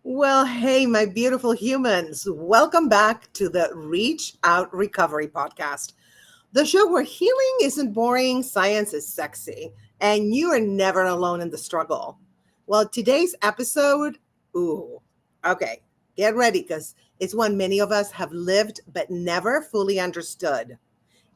Well, hey, my beautiful humans. Welcome back to the Reach Out Recovery podcast, the show where healing isn't boring, science is sexy, and you are never alone in the struggle. Well, today's episode, ooh, okay, get ready because it's one many of us have lived but never fully understood: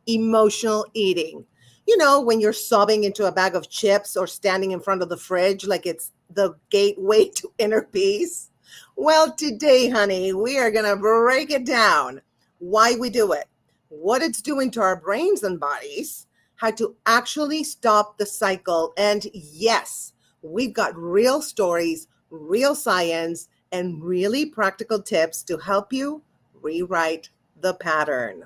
emotional eating. You know, when you're sobbing into a bag of chips or standing in front of the fridge like it's the gateway to inner peace. Well, today, honey, we are going to break it down: why we do it, what it's doing to our brains and bodies, how to actually stop the cycle. And yes, we've got real stories, real science, and really practical tips to help you rewrite the pattern.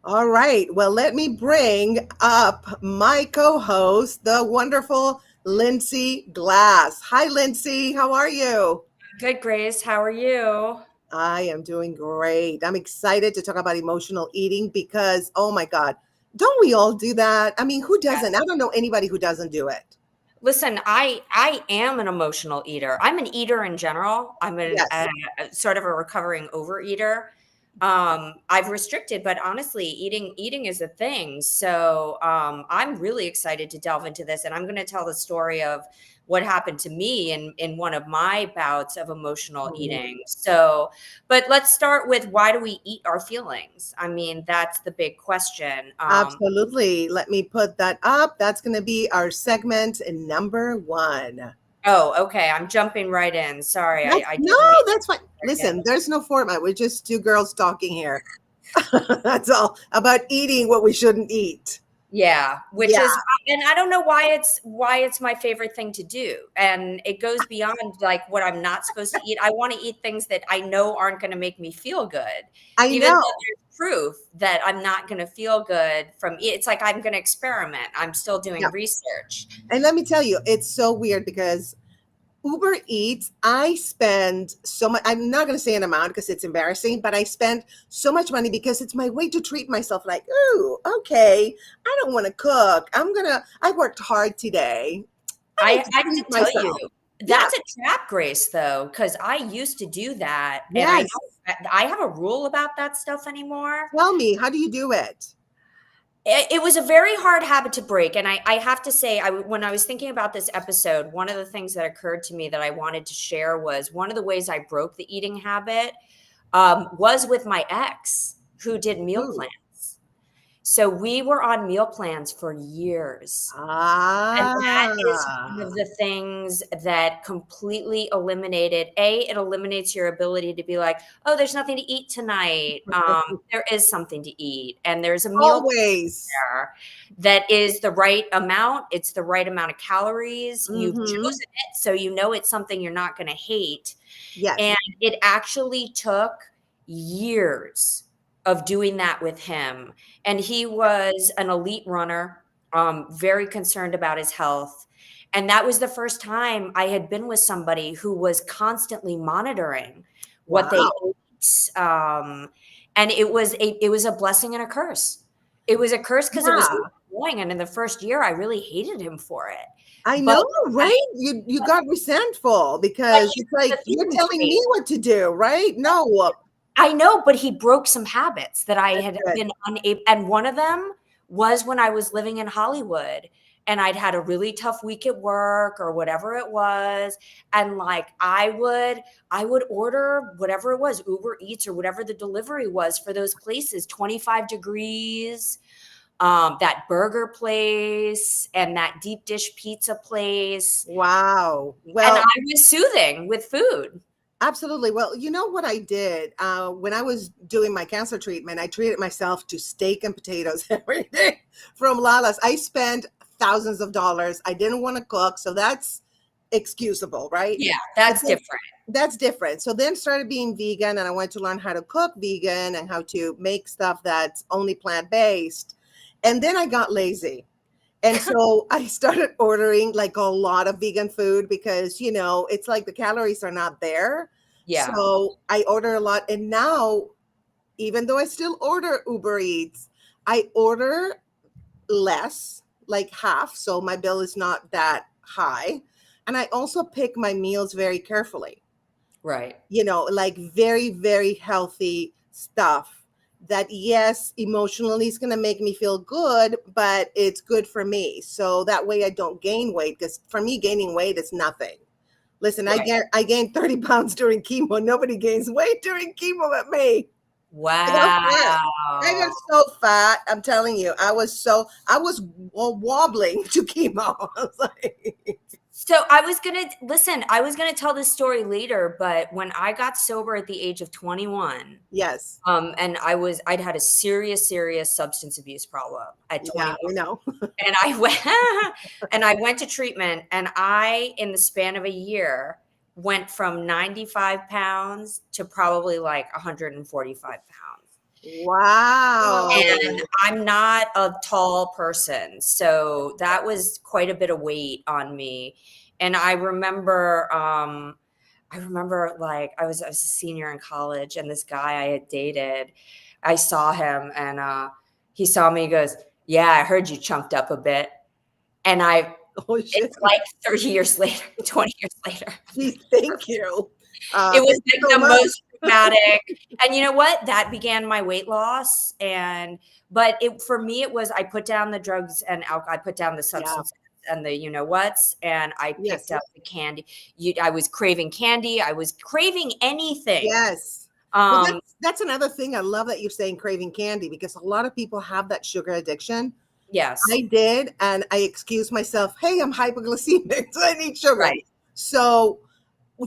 All right. Well, let me bring up my co host, the wonderful Lindsay Glass. Hi, Lindsay. How are you? Good, Grace. How are you? I am doing great. I'm excited to talk about emotional eating because, oh my God, don't we all do that? I mean, who doesn't? I Yes. don't know anybody who doesn't do it. Listen, I am an emotional eater. I'm an eater in general. I'm Yes. a sort of a recovering overeater. I've restricted, but honestly, eating is a thing. So I'm really excited to delve into this, and I'm going to tell the story of what happened to me in one of my bouts of emotional Mhm. eating. So, but let's start with, why do we eat our feelings? I mean, that's the big question. Absolutely. Let me put that up. That's going to be our segment number one. Oh, okay. I'm jumping right in. Sorry, That's I no, didn't mean that's fine. to get. Listen, there's no format. We're just two girls talking here. That's all about eating what we shouldn't eat. Yeah, which Yeah, is, and I don't know why it's my favorite thing to do. And it goes beyond like what I'm not supposed to eat. I want to eat things that I know aren't going to make me feel good, I even though know. there's proof that I'm not going to feel good from it. It's like I'm going to experiment. I'm still Yeah. doing research. And let me tell you, it's so weird because Uber Eats, I spend so much. I'm not going to say an amount because it's embarrassing, but I spend so much money because it's my way to treat myself like, ooh, okay, I don't want to cook. I worked hard today. I need to I have treat to tell you, myself. Yeah. that's a trap, Grace, though, because I used to do that, and I Yes. don't. I have a rule about that stuff anymore. Tell me, how do you do it? It was a very hard habit to break, and I have to say, when I was thinking about this episode, one of the things that occurred to me that I wanted to share was one of the ways I broke the eating habit was with my ex, who did meal Ooh. plans. So we were on meal plans for years. And that is one of Ah. the things that completely eliminated, it eliminates your ability to be like, "Oh, there's nothing to eat tonight." There is something to eat, and there's a meal Always. there that is the right amount. It's the right amount of calories. You've Mm-hmm. chosen it, so you know it's something you're not gonna hate. Yes. And it actually took years of doing that with him. And he was an elite runner, very concerned about his health. And that was the first time I had been with somebody who was constantly monitoring what they Wow. ate. And it was a blessing and a curse. It was a curse because it was Yeah. going, and in the first year, I really hated him for it. I But know, right? You got resentful but because it's here's the like you're thing, telling me Grace. what to do, right? No. I know, but he broke some habits that I That's had good. been unable, and one of them was when I was living in Hollywood, and I'd had a really tough week at work or whatever it was, and, like, I would order whatever it was, Uber Eats or whatever the delivery was for those places, 25 Degrees, that burger place, and that deep dish pizza place, Wow. and Well, I was soothing with food. absolutely. Well, you know what I did when I was doing my cancer treatment? I treated myself to steak and potatoes every day from Lala's. I spent thousands of dollars. I didn't want to cook, so that's excusable, right? Yeah, But that's then different. that's different. So then started being vegan, and I wanted to learn how to cook vegan and how to make stuff that's only plant based. And then I got lazy. And so I started ordering like a lot of vegan food because, it's like the calories are not there. Yeah. So I order a lot. And now, even though I still order Uber Eats, I order less, like half. So my bill is not that high. And I also pick my meals very carefully, Right. like very, very healthy stuff that, yes, emotionally is going to make me feel good, but it's good for me. So that way I don't gain weight, because for me, gaining weight is nothing. Listen, Right. I gained 30 pounds during chemo. Nobody gains weight during chemo but me. I got fat. I got Wow. so fat. I'm telling you, I was wobbling to chemo. I was like, So I was gonna listen, I was gonna tell this story later, but when I got sober at the age of 21, yes. and I'd had a serious, serious substance abuse problem at Yeah, 21. we know. And I went and I went to treatment, and I, in the span of a year, went from 95 pounds to probably like 145 pounds. And Wow. I'm not a tall person, so that was quite a bit of weight on me. And I remember like I was a senior in college, and this guy I had dated, I saw him, and he saw me. He goes, "Yeah, I heard you chunked up a bit." And Oh shit. it's like 30 years later, 20 years later. Geez, thank you. It was Thank you like so the much. most dramatic, and you know what? That began my weight loss, but for me, it was I put down the drugs and alcohol, I put down the Yeah. substances and the whats, and I picked Yes. up the candy. I was craving candy. I was craving anything. Yes. Well, Um, that's another thing. I love that you're saying craving candy, because a lot of people have that sugar addiction. yes, I did, and I excused myself. Hey, I'm hypoglycemic, so I need sugar. right. So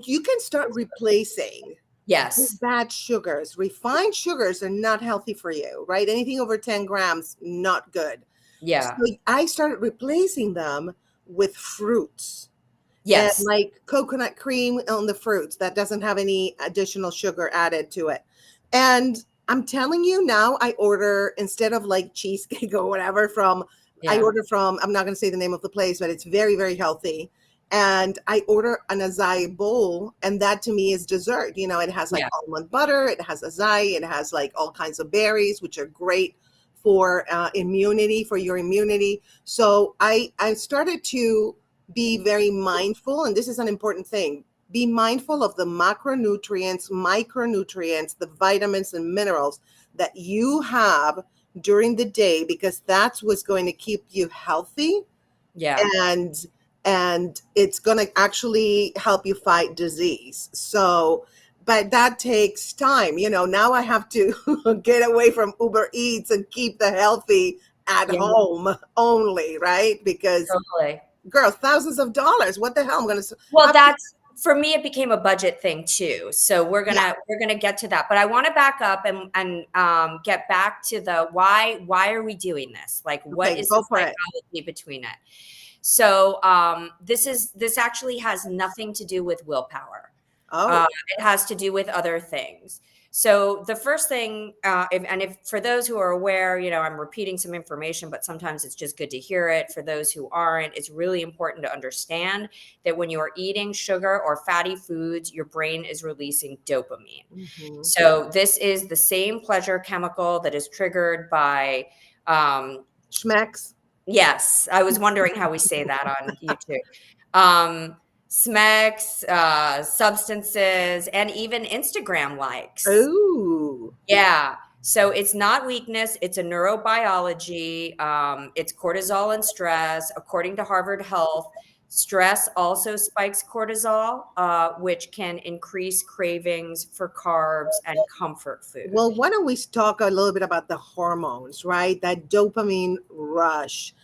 you can start replacing Yes, bad sugars. Refined sugars are not healthy for you, right? Anything over 10 grams, not good. So yeah, I started replacing them with fruits, and yes, like coconut cream on the fruits that doesn't have any additional sugar added to it. And I'm telling you now, I order, instead of like cheesecake or whatever, I yeah, order from, I'm not going to say the name of the place, but it's very, very healthy. And I order an acai bowl, and that to me is dessert. It has like yeah, almond butter, it has acai, it has like all kinds of berries, which are great for immunity, for your immunity. So I started to be very mindful, and this is an important thing. Be mindful of the macronutrients, micronutrients, the vitamins and minerals that you have during the day, because that's what's going to keep you healthy, yeah. and it's going to actually help you fight disease. So, but that takes time. Now I have to get away from Uber Eats and keep the healthy at Yeah, home only, right? Because totally. girl, thousands of dollars. What the hell? I'm going to Well, have to, that's for me, it became a budget thing too. So we're yeah. gonna get to that. But I want to back up and get back to the why are we doing this? Like what Okay, is the go for it. psychology between it? So this actually has nothing to do with willpower. Uh, Oh, it has to do with other things. So the first thing, if for those who are aware, I'm repeating some information, but sometimes it's just good to hear it. For those who aren't, it's really important to understand that when you are eating sugar or fatty foods, your brain is releasing dopamine. hmm, So this is the same pleasure chemical that is triggered by schmecks. yes, I was wondering how we say that on YouTube. Um, Smecks, substances, and even Instagram likes. Ooh. Yeah. So it's not weakness, it's a neurobiology. It's cortisol and stress. According to Harvard Health, stress also spikes cortisol, which can increase cravings for carbs and comfort food. Well, why don't we talk a little bit about the hormones, right? That dopamine rush.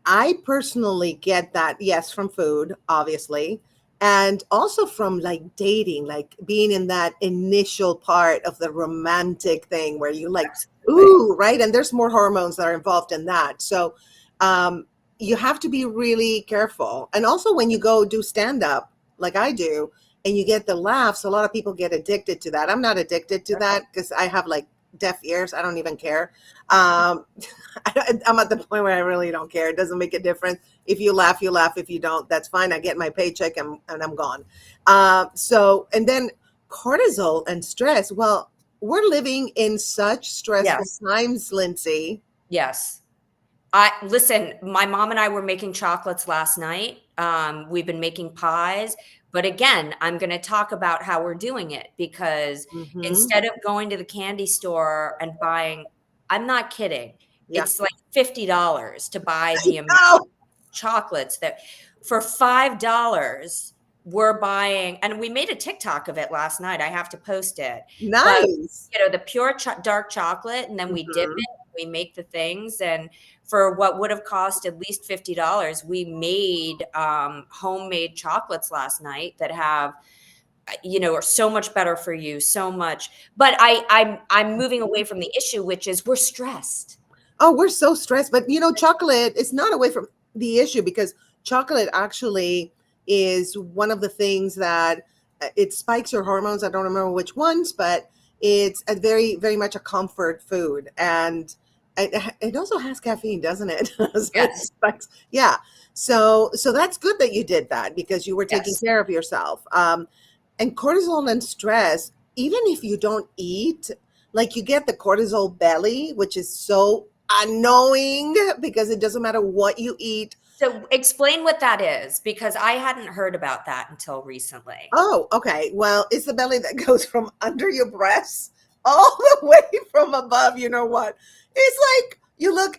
I personally get that, yes, from food, obviously, and also from like dating, like being in that initial part of the romantic thing where you like, Absolutely. ooh, right? And there's more hormones that are involved in that. So um, you have to be really careful. And also when you go do stand up, like I do, and you get the laughs, a lot of people get addicted to that. I'm not addicted to that because I have like deaf ears. I don't even care. Um, I'm at the point where I really don't care. It doesn't make a difference. If you laugh, you laugh. If you don't, that's fine. I get my paycheck and I'm gone. So, and then cortisol and stress. Well, we're living in such stressful Yes. times, Lindsay. Yes. I listen, my mom and I were making chocolates last night. We've been making pies, but again, I'm going to talk about how we're doing it because Hmm. instead of going to the candy store and buying, I'm not kidding. Yeah. It's like $50 to buy the amount Oh, of chocolates that for $5 we're buying, and we made a TikTok of it last night. I have to post it. But nice. the pure dark chocolate, and then we dip Hmm. it, we make the things, and for what would have cost at least $50, we made homemade chocolates last night that have, are so much better for you, so much. But I'm moving away from the issue, which is we're stressed. Oh, we're so stressed. But chocolate is not away from the issue because chocolate actually is one of the things that it spikes your hormones. I don't remember which ones, but it's a very, very much a comfort food. And it also has caffeine, doesn't it? So it Yes. spikes. Yeah. So that's good that you did that because you were taking Yes. care of yourself. And cortisol and stress, even if you don't eat, like you get the cortisol belly, which is so annoying because it doesn't matter what you eat. So explain what that is, because I hadn't heard about that until recently. Oh, okay. Well, it's the belly that goes from under your breasts all the way from above. You know what? It's like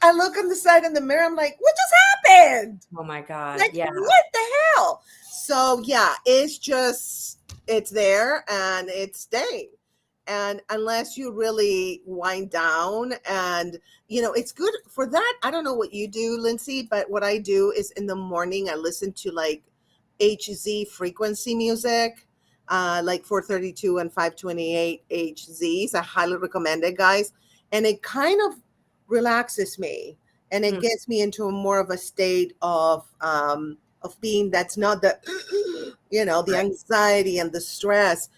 I look on the side in the mirror. I'm like, what just happened? Oh my God. Like, Yeah. what the hell? So, yeah, it's there and it's staying. And unless you really wind down and, it's good for that. I don't know what you do, Lindsay, but what I do is in the morning, I listen to like HZ frequency music, like 432 and 528 HZs. I highly recommend it, guys. And it kind of relaxes me and it Mm, gets me into a more of a state of being that's not the the right. anxiety and the stress.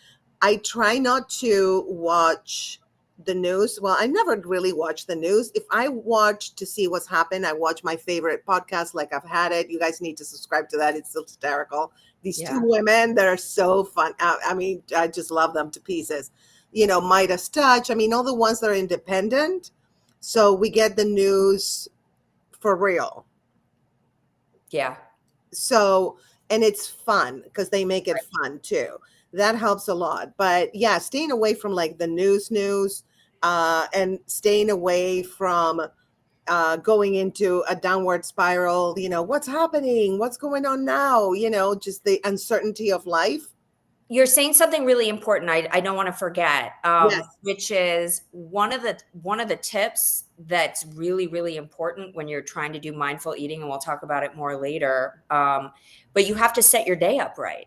I try not to watch the news. Well, I never really watch the news. If I watch to see what's happened, I watch my favorite podcast, like I've had it. You guys need to subscribe to that. It's hysterical. These two Yeah. women that are so fun. I mean, I just love them to pieces. Midas Touch. I mean, all the ones that are independent. So we get the news for real. Yeah. So, and it's fun because they make it fun too. That helps a lot. But yeah, staying away from like the news, and staying away from going into a downward spiral. What's happening? What's going on now? Just the uncertainty of life. You're saying something really important. I don't want to forget, Yes. which is one of the tips that's really really important when you're trying to do mindful eating, and we'll talk about it more later. But you have to set your day up right.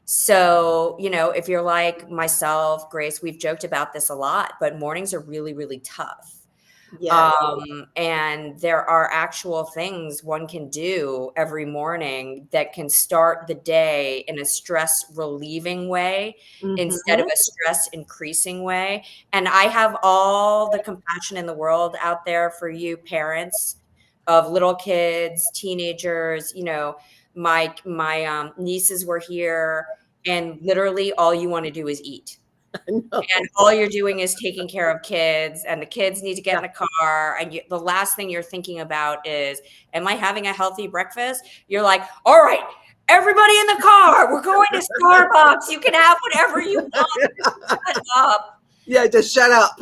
So if you're like myself, Grace, we've joked about this a lot, but mornings are really really tough. Yes. And there are actual things one can do every morning that can start the day in a stress relieving way instead of Hmm. a stress increasing way. And I have all the compassion in the world out there for you parents of little kids, teenagers. My nieces were here, and literally all you want to do is eat, I know. and all you're doing is taking care of kids, and the kids need to get Yeah. in the car, and the last thing you're thinking about is, am I having a healthy breakfast? You're like, all right, everybody in the car, we're going to Starbucks, you can have whatever you want. Shut up. Yeah, just shut up.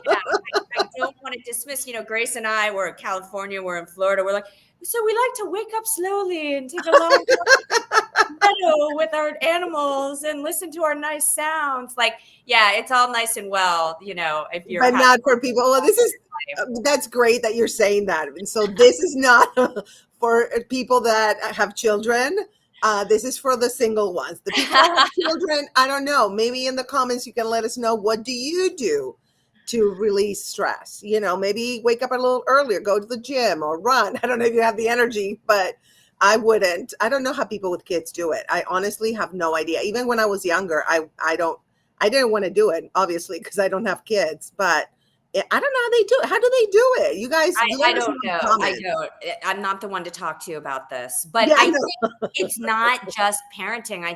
Yeah, I don't want to dismiss, Grace and I were in California, we're in Florida, we're like, so we like to wake up slowly and take a long meadow with our animals and listen to our nice sounds. Like, yeah, it's all nice and well, if you're But having not for people. Well, this is life. that's great that you're saying that. And so this is not for people that have children. This is for the single ones. The people that have children, I don't know. Maybe in the comments you can let us know, what do you do to release stress? Maybe wake up a little earlier, go to the gym or run. I don't know if you have the energy, but I wouldn't. I don't know how people with kids do it. I honestly have no idea. Even when I was younger, I didn't want to do it, obviously, because I don't have kids. But I don't know how they do it. How do they do it? You guys, I let us know don't in the know. I comments. don't. I'm not the one to talk to you about this, but Yeah, I I think know. it's not just parenting. I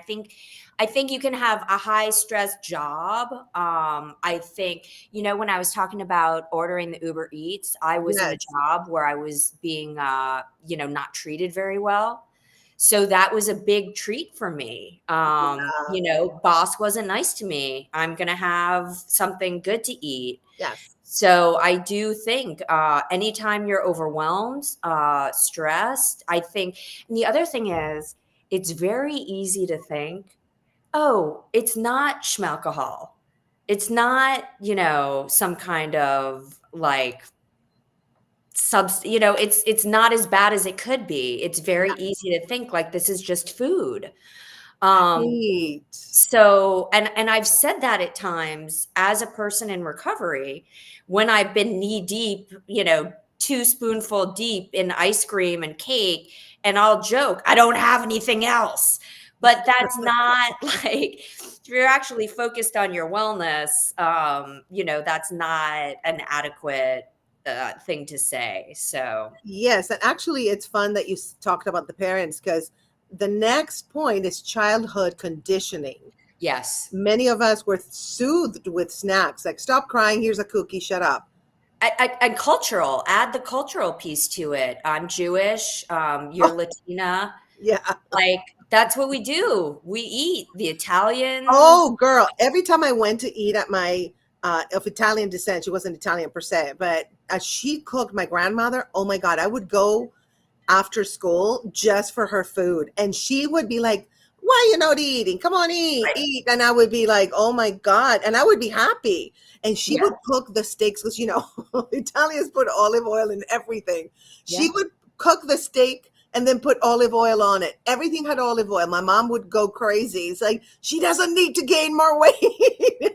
think you can have a high stress job. I think, when I was talking about ordering the Uber Eats, I was in a Yes. job where I was being, not treated very well. So that was a big treat for me. Yeah. Boss wasn't nice to me. I'm going to have something good to eat. Yes. So I do think anytime you're overwhelmed, stressed, I think, and the other thing is, it's very easy to think, oh, it's not schmalcohol. It's not, some kind of like it's not as bad as it could be. It's very Yeah. easy to think like this is just food. Um, Right. so, and I've said that at times as a person in recovery, when I've been knee deep, 2 spoonful deep in ice cream and cake, and I'll joke, I don't have anything else. But that's not like, if you're actually focused on your wellness, that's not an adequate thing to say. So, Yes, and actually, it's fun that you talked about the parents because the next point is childhood conditioning. yes. Many of us were soothed with snacks, like "Stop crying, here's a cookie, shut up." And cultural, add the cultural piece to it. I'm Jewish, you're Latina. Yeah. Like, that's what we do. We eat. The Italians. Oh, girl. Every time I went to eat at my of Italian descent, she wasn't Italian per se, but as she cooked, my grandmother, oh my God, I would go after school just for her food. And she would be like, "Why you not eating? Come on, eat, Right. eat." And I would be like, "Oh my God." And I would be happy. And she Yeah, would cook the steaks because, Italians put olive oil in everything. She yeah. would cook the steak and then put olive oil on it. Everything had olive oil. My mom would go crazy. It's like, she doesn't need to gain more weight.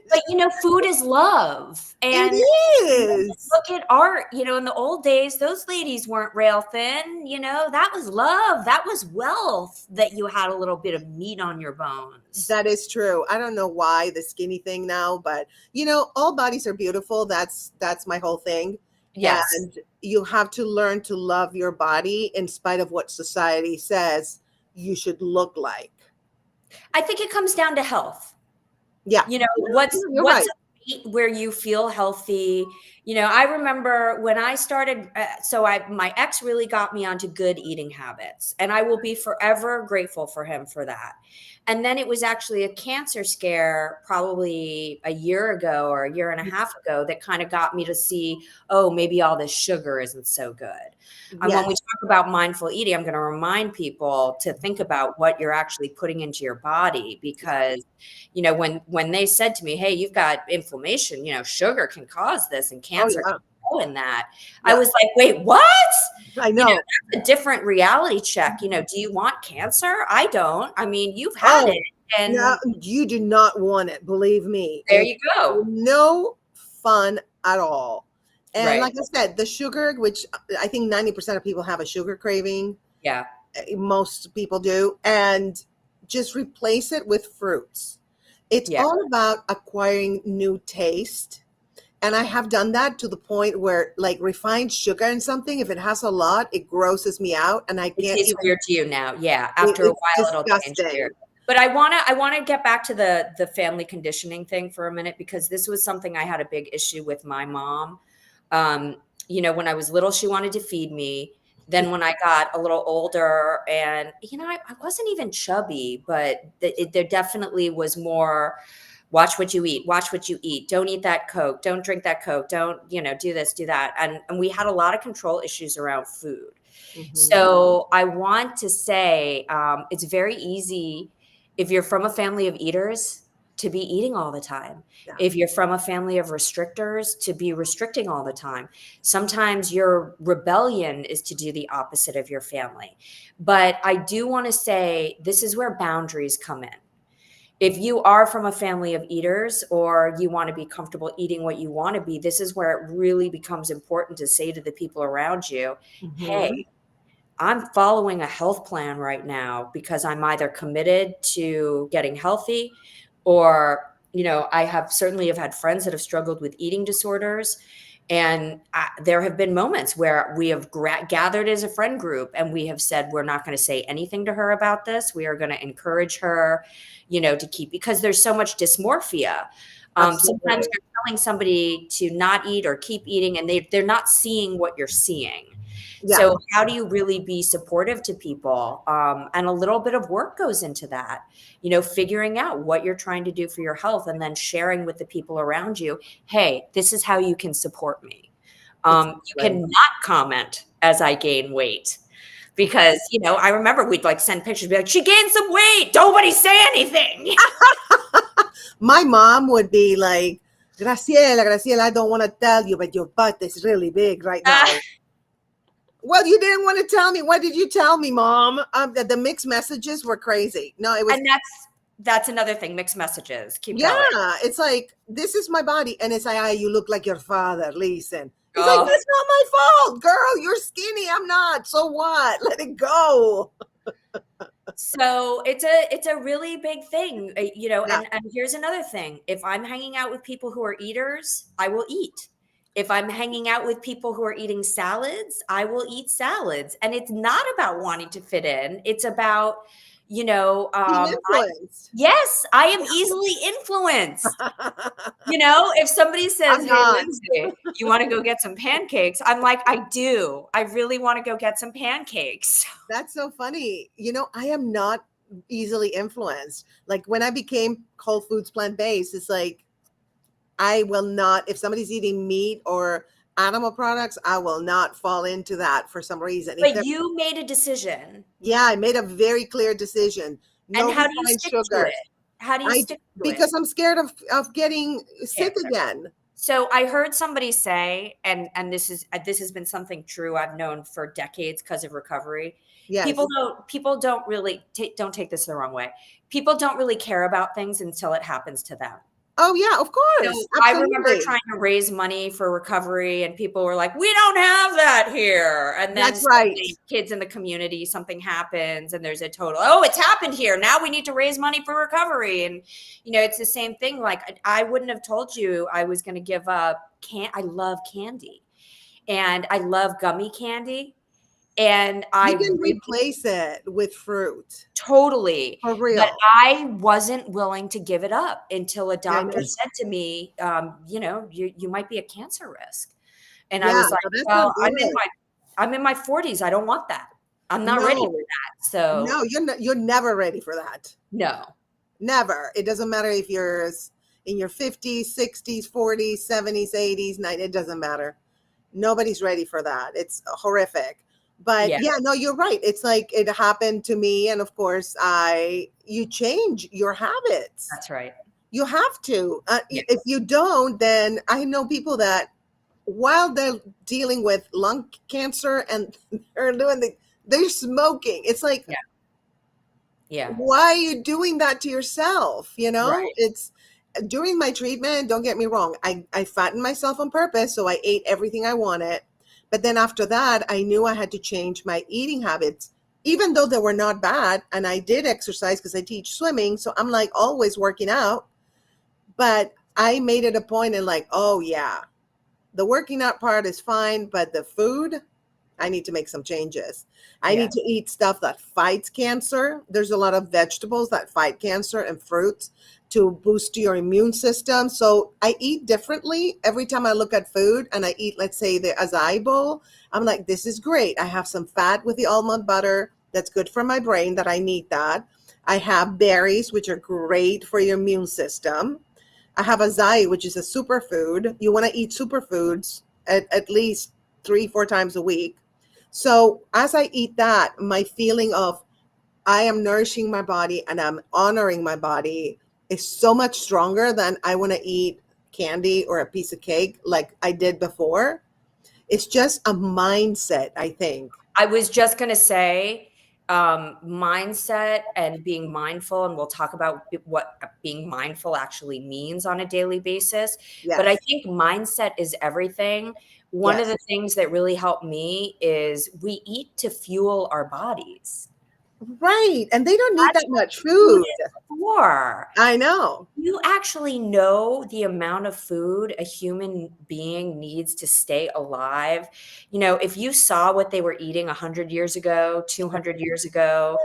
But, food is love, It and is. look at art, in the old days, those ladies weren't rail thin, that was love, that was wealth, that you had a little bit of meat on your bones. That is true. I don't know why the skinny thing now, but all bodies are beautiful. That's my whole thing. Yes. And you have to learn to love your body in spite of what society says you should look like. I think it comes down to health. Yeah. You're What's right. a weight where you feel healthy? I remember when I started, so my ex really got me onto good eating habits, and I will be forever grateful for him for that. And then it was actually a cancer scare probably a year ago or a year and a half ago that kind of got me to see, oh, maybe all this sugar isn't so good. And when we Yes. talk about mindful eating, I'm going to remind people to think about what you're actually putting into your body, Yeah. because when they said to me, hey, you've got inflammation, sugar can cause this and Oh cancer yeah. can go in that. I Yeah. was like, wait, what? I know. That's a different reality check. Do you want cancer? I don't. I mean, you've had it. Oh, no, And you do not want it. Believe me. there It's you go. no fun at all. And Right. like I said, the sugar, which I think 90% of people have a sugar craving, Yeah. most people do, and just replace it with fruits. It's Yeah. all about acquiring new taste. And I have done that to the point where, like, refined sugar and something, if it has a lot, it grosses me out and I It can't tastes even, weird to you now. Yeah. After a it's while, it'll change to you. disgusting. But I wanna get back to the family conditioning thing for a minute, because this was something I had a big issue with my mom. Um, when I was little, she wanted to feed me. Then when I got a little older, and I wasn't even chubby, but there definitely was more. Watch what you eat. Watch what you eat. Don't eat that Coke. Don't drink that Coke. Don't do this, do that. And we had a lot of control issues around food. Mhm. So I want to say, it's very easy if you're from a family of eaters to be eating all the time. Yeah. If you're from a family of restrictors, to be restricting all the time. Sometimes your rebellion is to do the opposite of your family. But I do want to say this is where boundaries come in. If you are from a family of eaters, or you want to be comfortable eating what you want to be, this is where it really becomes important to say to the people around you, Mhm. hey, I'm following a health plan right now because I'm either committed to getting healthy, or, I have certainly have had friends that have struggled with eating disorders. And there have been moments where we have gathered as a friend group and we have said, we're not going to say anything to her about this. We are going to encourage her, to keep, because there's so much dysmorphia. Sometimes Absolutely. you're telling somebody to not eat or keep eating, and they're not seeing what you're seeing. Yeah. So how do you really be supportive to people? And a little bit of work goes into that, figuring out what you're trying to do for your health and then sharing with the people around you, hey, this is how you can support me. You Exactly. cannot comment as I gain weight because, I remember we'd like send pictures, be like, she gained some weight. Nobody say anything. My mom would be like, Graciela, I don't want to tell you, but your butt is really big right now. Well, you didn't want to tell me. What did you tell me, Mom? The mixed messages were crazy. No, it was, And that's another thing, mixed messages. Keep yeah, going. it's like, this is my body. And it's like, ah, you look like your father. Listen. It's like, Oh, that's not my fault, girl. You're skinny. I'm not. So what? Let it go. so it's a really big thing, Yeah. and here's another thing. If I'm hanging out with people who are eaters, I will eat. If I'm hanging out with people who are eating salads, I will eat salads. And it's not about wanting to fit in. It's about, Being I influenced. yes, I am easily influenced. If somebody says, I'm "Hey, not. Lindsay, you want to go get some pancakes?" I'm like, "I do. I really want to go get some pancakes." That's so funny. I am not easily influenced. Like when I became Whole Foods plant-based, it's like I will not, if somebody's eating meat or animal products, I will not fall into that for some reason. If But they're, you made a decision. yeah, I made a very clear decision. And No how do you refined stick to it? sugars. How do you I stick to it? because I'm scared of getting sick Cancer. again. So I heard somebody say, and this has been something true I've known for decades because of recovery. People Yes. don't really don't take this the wrong way. People don't really care about things until it happens to them. Oh yeah, of So course. I remember Absolutely. trying to raise money for recovery, and people were like, "We don't have that here." And then That's right. suddenly, kids in the community, something happens, and there's a total, "Oh, it's happened here. Now we need to raise money for recovery." And it's the same thing. Like I wouldn't have told you I was going to give up. I love candy, and I love gummy candy, and I You can really replace it with fruit. totally. For But real. I wasn't willing to give it up until a I know. doctor said to me, you might be a cancer risk. And I Yeah, was like, no, that's not well, good. I'm in my 40s. I don't want that. I'm not ready for No. that. So No, you're never ready for that. no. Never. It doesn't matter if you're in your 50s, 60s, 40s, 70s, 80s, 90s, it doesn't matter. Nobody's ready for that. It's horrific. But Yeah, yeah, no, you're right. It's like it happened to me, and of course, you change your habits. that's right. You have to. If Yes. you don't, then I know people that while they're dealing with lung cancer and they're smoking. It's like, Yeah. Yeah. why are you doing that to yourself? Right. It's during my treatment, don't get me wrong, I fattened myself on purpose, so I ate everything I wanted. But then after that, I knew I had to change my eating habits, even though they were not bad. And I did exercise because I teach swimming. So I'm like always working out. But I made it a point and like, oh yeah, the working out part is fine, but the food, I need to make some changes. I Yeah. need to eat stuff that fights cancer. There's a lot of vegetables that fight cancer and fruits to boost your immune system. So I eat differently every time I look at food and I eat, let's say, the acai bowl. I'm like, this is great. I have some fat with the almond butter that's good for my brain, that I need that. I have berries, which are great for your immune system. I have acai, which is a superfood. You want to eat superfoods at least 3, 4 times a week. So as I eat that, my feeling of I am nourishing my body and I'm honoring my body is so much stronger than I want to eat candy or a piece of cake like I did before. It's just a mindset, I think. I was just going to say, mindset and being mindful, and we'll talk about what being mindful actually means on a daily basis. But I Yes. think mindset is everything. One of Yes. the things that really helped me is we eat to fuel our bodies. Right. And they don't need That's that what much food food. is more. I know. You actually know the amount of food a human being needs to stay alive. If you saw what they were eating 100 years ago, 200 years ago,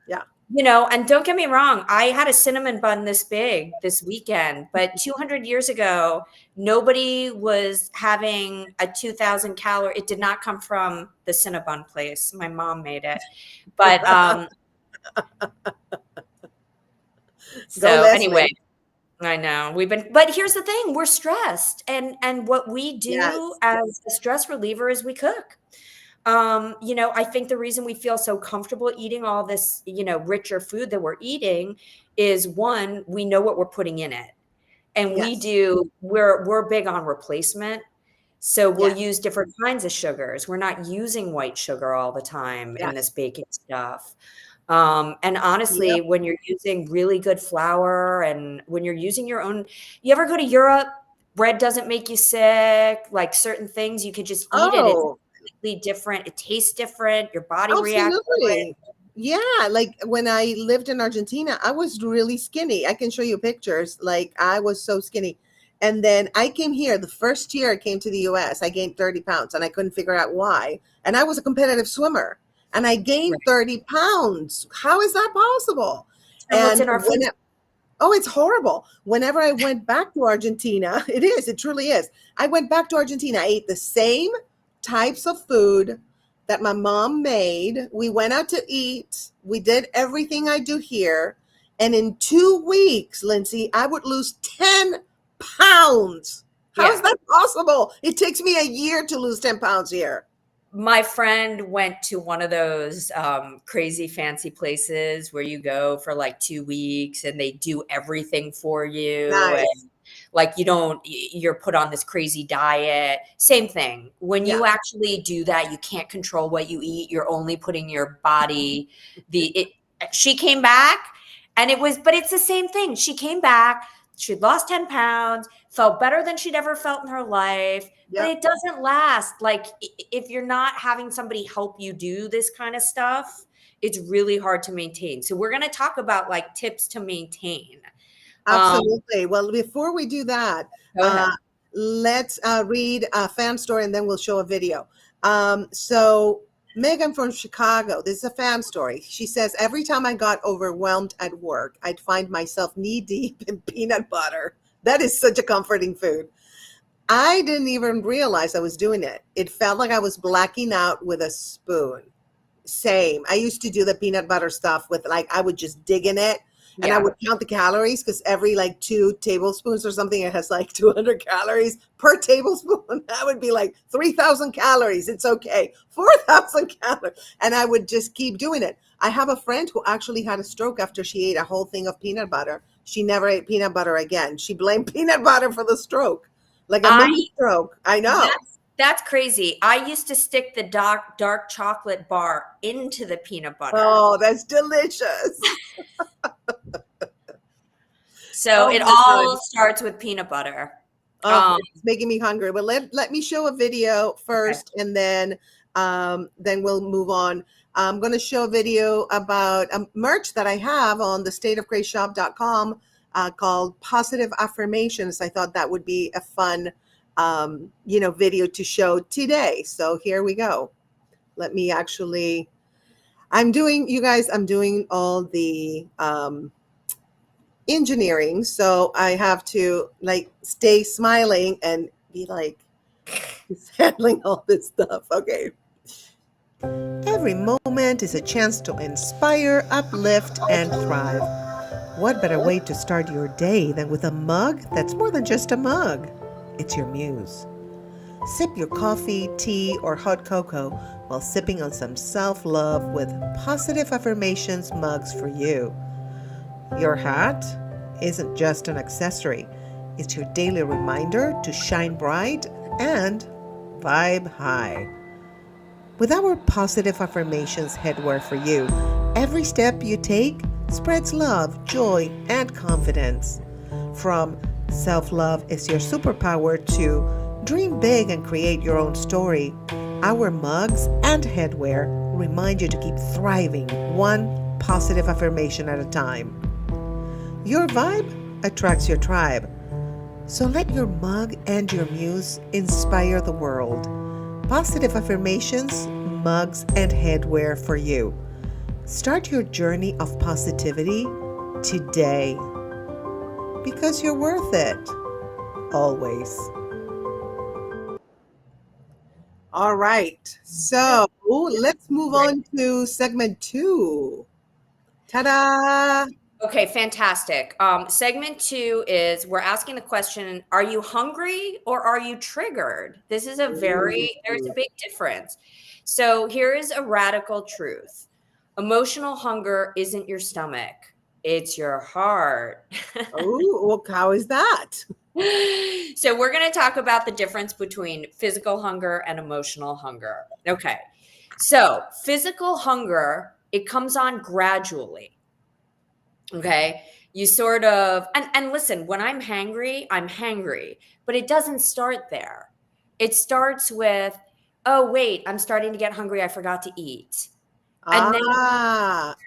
Yeah. and don't get me wrong, I had a cinnamon bun this big this weekend, but 200 years ago, nobody was having a 2,000 calorie. It did not come from the Cinnabon place. My mom made it. But Go, so anyway, Leslie. I know but here's the thing, we're stressed, and what we do Yes. as a stress reliever is we cook. I think the reason we feel so comfortable eating all this, richer food that we're eating is, one, we know what we're putting in it. And Yes. we're big on replacement. So we'll Yes. use different kinds of sugars. We're not using white sugar all the time in this Yes. baking stuff. And honestly, Yep. when you're using really good flour and when you're using your own, you ever go to Europe, bread doesn't make you sick, like certain things, you could just eat it. It's Oh, completely different. It tastes different. Your body reacts to it. absolutely. Yeah, like when I lived in Argentina, I was really skinny. I can show you pictures. Like I was so skinny. And then I came here the first year I came to the US, I gained 30 pounds and I couldn't figure out why. And I was a competitive swimmer and I gained Right. 30 pounds. How is that possible? And what's And in our food? oh, it's horrible. Whenever I went back to Argentina, it truly is. I went back to Argentina. I ate the same types of food that my mom made. We went out to eat. We did everything I do here. And in 2 weeks, Lindsay, I would lose 10 pounds. How is Yeah. that possible? It takes me a year to lose 10 pounds here. My friend went to one of those crazy fancy places where you go for like 2 weeks and they do everything for you. Nice. And like you're put on this crazy diet. Same thing. When Yeah. you actually do that, you can't control what you eat. You're only putting your body, she came back and but it's the same thing. She came back, she'd lost 10 pounds, felt better than she'd ever felt in her life. But Yep. it doesn't last. Like if you're not having somebody help you do this kind of stuff, it's really hard to maintain. So we're going to talk about like tips to maintain. Absolutely. Well, before we do that, Go uh, ahead. let's read a fan story and then we'll show a video. So Megan from Chicago, this is a fan story. She says, every time I got overwhelmed at work, I'd find myself knee deep in peanut butter. That is such a comforting food. I didn't even realize I was doing it. It felt like I was blacking out with a spoon. Same. I used to do the peanut butter stuff with I would just dig in it and I Yeah. would count the calories because every like 2 tablespoons or something, it has like 200 calories per tablespoon. That would be like 3,000 calories. It's okay. 4,000 calories. And I would just keep doing it. I have a friend who actually had a stroke after she ate a whole thing of peanut butter. She never ate peanut butter again. She blamed peanut butter for the stroke, like a I mini stroke. I know. That's crazy. I used to stick the dark chocolate bar into the peanut butter. Oh, that's delicious. So Oh it my all God. starts with peanut butter. Oh, Um, it's making me hungry. But let me show a video okay. first, and then we'll move on. I'm going to show a video about a merch that I have on the stateofgraceshop.com called Positive Affirmations. I thought that would be a fun, video to show today. So here we go. Let me actually. I'm doing all the engineering, so I have to like stay smiling and be like handling all this stuff. Okay. Every moment is a chance to inspire, uplift, and thrive. What better way to start your day than with a mug that's more than just a mug? It's your muse. Sip your coffee, tea, or hot cocoa while sipping on some self-love with Positive Affirmations mugs for you. Your hat isn't just an accessory. It's your daily reminder to shine bright and vibe high. With our Positive Affirmations headwear for you, every step you take spreads love, joy, and confidence. From self-love is your superpower to dream big and create your own story, our mugs and headwear remind you to keep thriving one positive affirmation at a time. Your vibe attracts your tribe. So let your mug and your muse inspire the world. Positive affirmations, mugs, and headwear for you. Start your journey of positivity today because you're worth it. Always. All right. So let's move Right. on to segment two. Ta da! Okay, fantastic. Segment two is we're asking the question, are you hungry or are you triggered? This is there's a big difference. So here is a radical truth. Emotional hunger isn't your stomach, it's your heart. Oh, well, how is that? So we're going to talk about the difference between physical hunger and emotional hunger. Okay. So physical hunger, it comes on gradually. Okay. You sort of, and listen, when I'm hangry, but it doesn't start there. It starts with, oh, wait, I'm starting to get hungry. I forgot to eat. And then,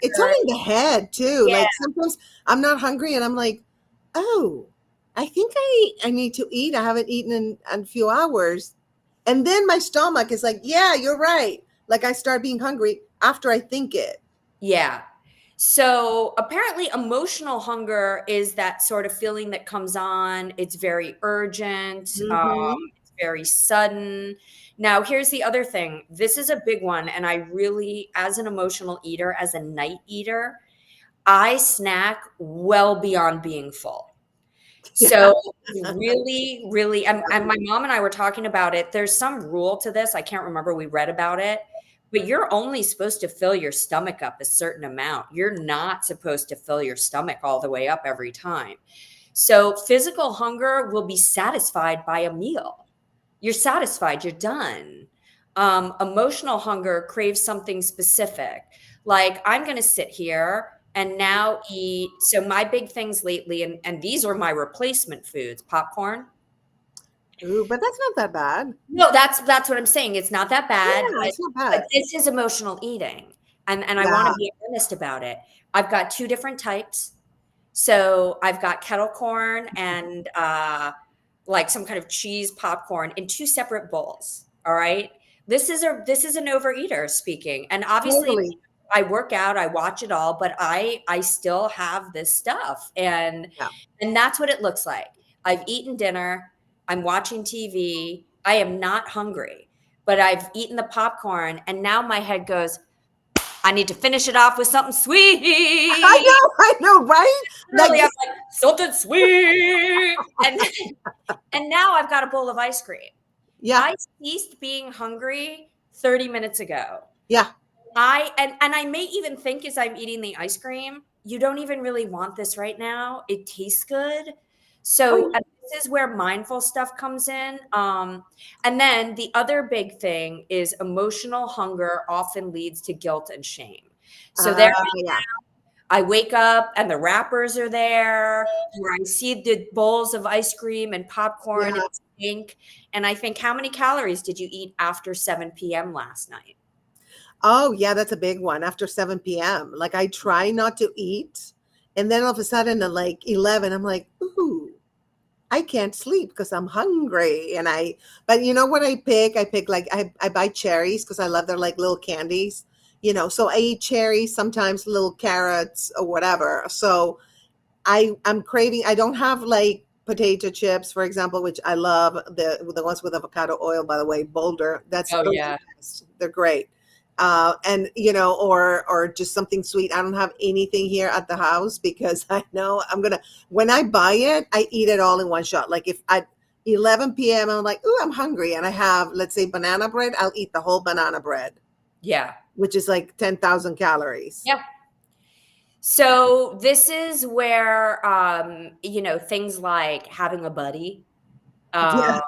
It's all in the head too. yeah, Like sometimes I'm not hungry and I'm like, oh, I think I need to eat. I haven't eaten in a few hours. And then my stomach is like, yeah, you're right. Like I start being hungry after I think it. yeah. So apparently, emotional hunger is that sort of feeling that comes on. It's very urgent, Mm-hmm. it's very sudden. Now, here's the other thing. This is a big one. And I really, as an emotional eater, as a night eater, I snack well beyond being full. Yeah. So really, really, and my mom and I were talking about it. There's some rule to this. I can't remember. We read about it, but you're only supposed to fill your stomach up a certain amount. You're not supposed to fill your stomach all the way up every time. So physical hunger will be satisfied by a meal. You're satisfied, you're done. Emotional hunger craves something specific. Like, I'm going to sit here and now eat. So, my big things lately, and these are my replacement foods, popcorn. Ooh, but that's not that bad. No, that's what I'm saying. It's not that bad, Yeah, it's not but bad. this is emotional eating. And I want to Yeah. be honest about it. I've got two different types. So I've got kettle corn and like some kind of cheese popcorn in two separate bowls. All right. This is an overeater speaking. And obviously Totally. I work out, I watch it all, but I still have this stuff. Yeah. And that's what it looks like. I've eaten dinner, I'm watching TV, I am not hungry, but I've eaten the popcorn and now my head goes, I need to finish it off with something sweet. I know, right? Like Literally, I'm like, something sweet. And now I've got a bowl of ice cream. yeah, I ceased being hungry 30 minutes ago. yeah. And I may even think as I'm eating the ice cream, you don't even really want this right now. It tastes good. So Oh, this is where mindful stuff comes in. And then the other big thing is emotional hunger often leads to guilt and shame. So there yeah. I wake up and the wrappers are there, or I see the bowls of ice cream and popcorn Yeah. and stink, and I think, how many calories did you eat after 7 p.m. last night? Oh, yeah, that's a big one after 7 p.m. Like I try not to eat. And then all of a sudden at like 11, I'm like, ooh, I can't sleep because I'm hungry. But you know what I pick? I pick like, I buy cherries because I love their like little candies, so I eat cherries, sometimes little carrots or whatever. So I'm craving. I don't have like potato chips, for example, which I love. The ones with avocado oil, by the way, Boulder. Oh, Those are yeah. the best. They're great. And or just something sweet. I don't have anything here at the house because I know I'm gonna. When I buy it, I eat it all in one shot. Like if at 11 p.m. I'm like, ooh, I'm hungry, and I have, let's say, banana bread. I'll eat the whole banana bread, Yeah. which is like 10,000 calories. Yeah. So this is where, things like having a buddy, Yeah.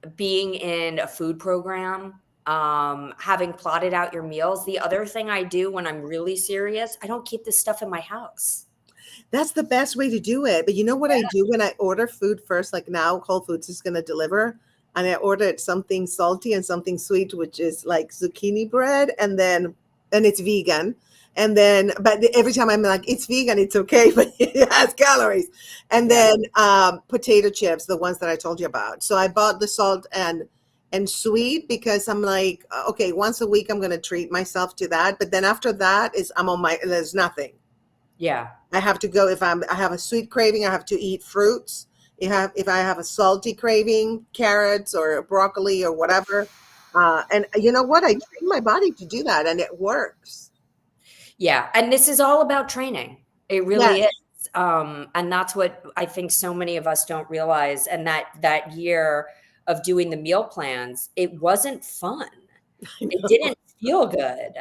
uh, being in a food program, having plotted out your meals. The other thing I do when I'm really serious, I don't keep this stuff in my house. That's the best way to do it. But you know what I do when I order food first? Like now, Whole Foods is going to deliver, and I ordered something salty and something sweet, which is like zucchini bread, and it's vegan. And then, but every time I'm like, it's vegan, it's okay, but it has calories. And Yeah. then potato chips, the ones that I told you about. So I bought the salt and sweet because I'm like, okay, once a week I'm gonna treat myself to that. But then after that is I'm on my there's nothing. Yeah. I have to go if I have a sweet craving, I have to eat fruits. If I have a salty craving, carrots or broccoli or whatever. And you know what? I train my body to do that, and it works. Yeah, and this is all about training. It really is. Yes. And that's what I think so many of us don't realize. And that year of doing the meal plans, it wasn't fun. I It know. didn't feel good.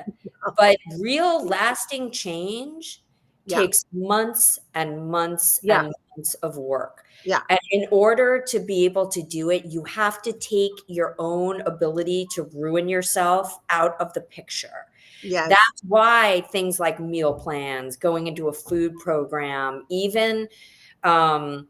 But real lasting change Yeah. takes months and months Yeah. and months of work. Yeah. And in order to be able to do it, you have to take your own ability to ruin yourself out of the picture. Yes. That's why things like meal plans, going into a food program, even, um,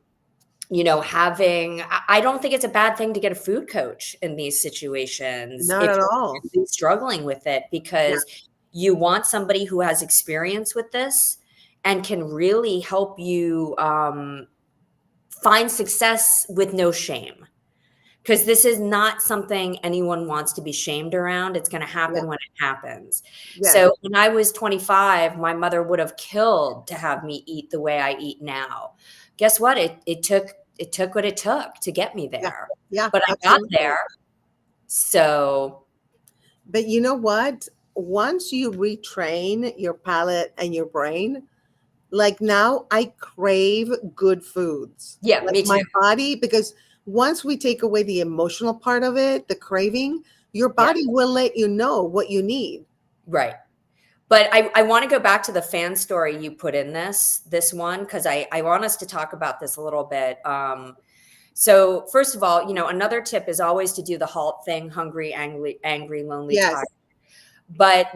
having, I don't think it's a bad thing to get a food coach in these situations Not if at you're all. really struggling with it, Yeah. because you want somebody who has experience with this and can really help you find success with no shame. Because this is not something anyone wants to be shamed around. It's going to Yeah. happen when it happens. Yes. So when I was 25, my mother would have killed to have me eat the way I eat now. Guess what? It took what it took to get me Yeah. there, Yeah. but I got Absolutely. there. So But you know what? Once you retrain your palate and your brain, like now I crave good foods. yeah, Like me too. my body, because once we take away the emotional part of it, the craving, your Yeah, body will let you know what you need. right. But I want to go back to the fan story you put in this one, because I want us to talk about this a little bit. So first of all, another tip is always to do the HALT thing: hungry, angry, lonely, Yes. tired. But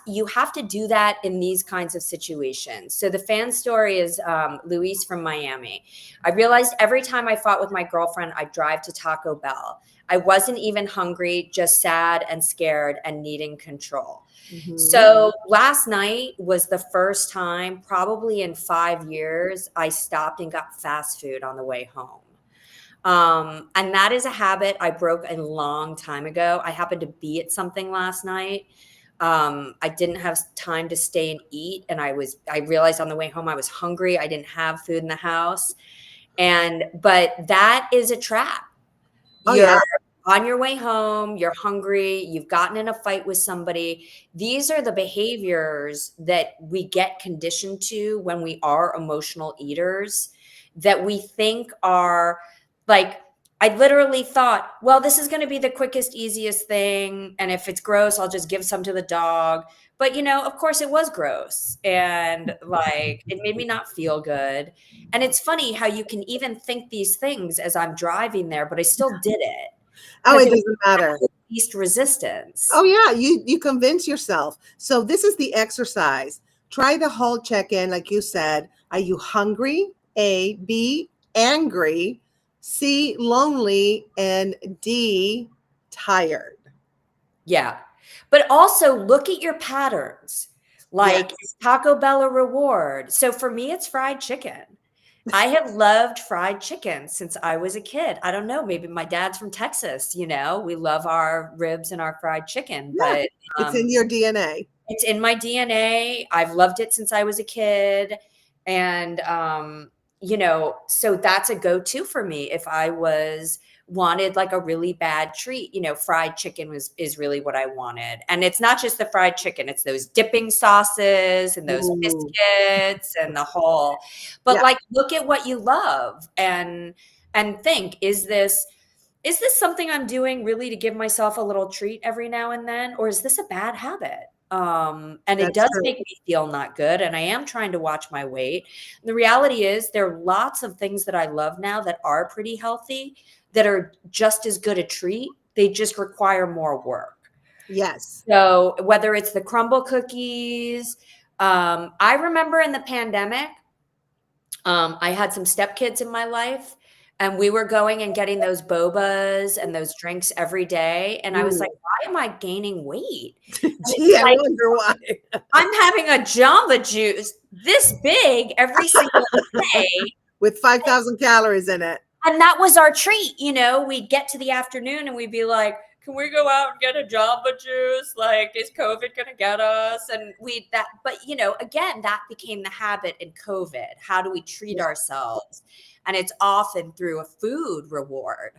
you have to do that in these kinds of situations. So the fan story is Luis from Miami. I realized every time I fought with my girlfriend, I'd drive to Taco Bell. I wasn't even hungry, just sad and scared and needing control. Hmm. So last night was the first time, probably in 5 years, I stopped and got fast food on the way home. And that is a habit I broke a long time ago. I happened to be at something last night. I didn't have time to stay and eat. And I realized on the way home I was hungry. I didn't have food in the house. But that is a trap. Oh yeah. You're on your way home, you're hungry, you've gotten in a fight with somebody. These are the behaviors that we get conditioned to when we are emotional eaters, that we think are like, I literally thought, well, this is going to be the quickest, easiest thing. And if it's gross, I'll just give some to the dog. But, of course it was gross. And like, it made me not feel good. And it's funny how you can even think these things as I'm driving there, but I still did it Oh, because it it was doesn't matter. the least resistance. Oh yeah, you convince yourself. So this is the exercise. Try the whole check-in, like you said. Are you hungry? A, B, angry, C, lonely, and D, tired. Yeah. But also look at your patterns. Like, Yes. is Taco Bell a reward? So for me, it's fried chicken. I have loved fried chicken since I was a kid. I don't know, maybe my dad's from Texas, we love our ribs and our fried chicken, Yeah. but It's in your DNA. it's in my DNA. I've loved it since I was a kid. And, so that's a go to for me if I wanted like a really bad treat. Fried chicken is really what I wanted. And it's not just the fried chicken, it's those dipping sauces and those Ooh. biscuits and the whole. But Yeah. like, look at what you love and think, is this something I'm doing really to give myself a little treat every now and then, or is this a bad habit? And it That's does true. make me feel not good, and I am trying to watch my weight. The reality is there are lots of things that I love now that are pretty healthy, that are just as good a treat. They just require more work. Yes. So whether it's the crumble cookies, I remember in the pandemic, I had some stepkids in my life, and we were going and getting those bobas and those drinks every day. And I was like, Mm. why am I gaining weight? And it's Gee, I like, wonder why. I'm having a Jamba Juice this big every single day. With 5,000 calories in it. And that was our treat. We'd get to the afternoon and we'd be like, can we go out and get a Jamba Juice? Like, is COVID going to get us? And but again, that became the habit in COVID. How do we treat Yeah. ourselves? And it's often through a food reward.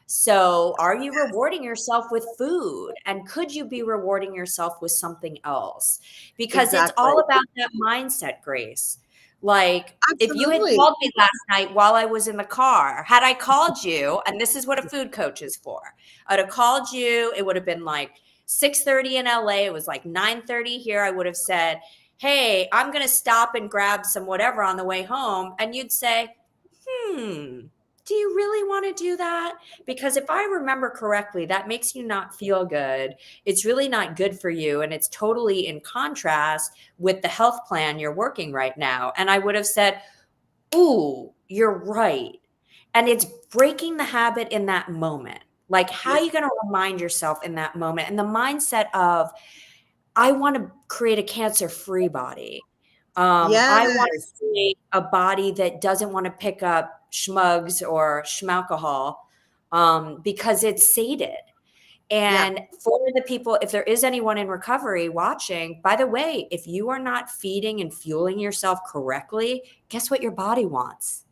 So, are you rewarding yourself with food? And could you be rewarding yourself with something else? Because it's Exactly. all about that mindset, Grace. Like, if you had Absolutely. called me last night while I was in the car, had I called you, and this is what a food coach is for, I'd have called you, it would have been like 6:30 in LA, it was like 9:30 here. I would have said, hey, I'm going to stop and grab some whatever on the way home. And you'd say, do you really want to do that? Because if I remember correctly, that makes you not feel good. It's really not good for you. And it's totally in contrast with the health plan you're working right now. And I would have said, ooh, you're right. And it's breaking the habit in that moment. Like, how are Yeah. you going to remind yourself in that moment? And the mindset of, I want to create a cancer-free body. I want to Yes. create a body that doesn't want to pick up schmugs or schmalcohol because it's sated. Yeah. And for the people, if there is anyone in recovery watching, by the way, if you are not feeding and fueling yourself correctly, guess what your body wants?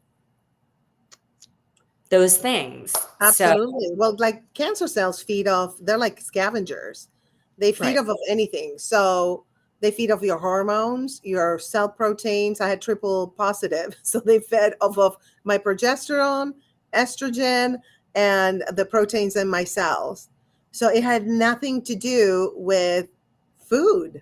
Those things. So, Absolutely. Well, like cancer cells feed off, they're like scavengers. They feed right. off of anything. So they feed off your hormones, your cell proteins. I had triple positive. So they fed off of my progesterone, estrogen, and the proteins in my cells. So it had nothing to do with food.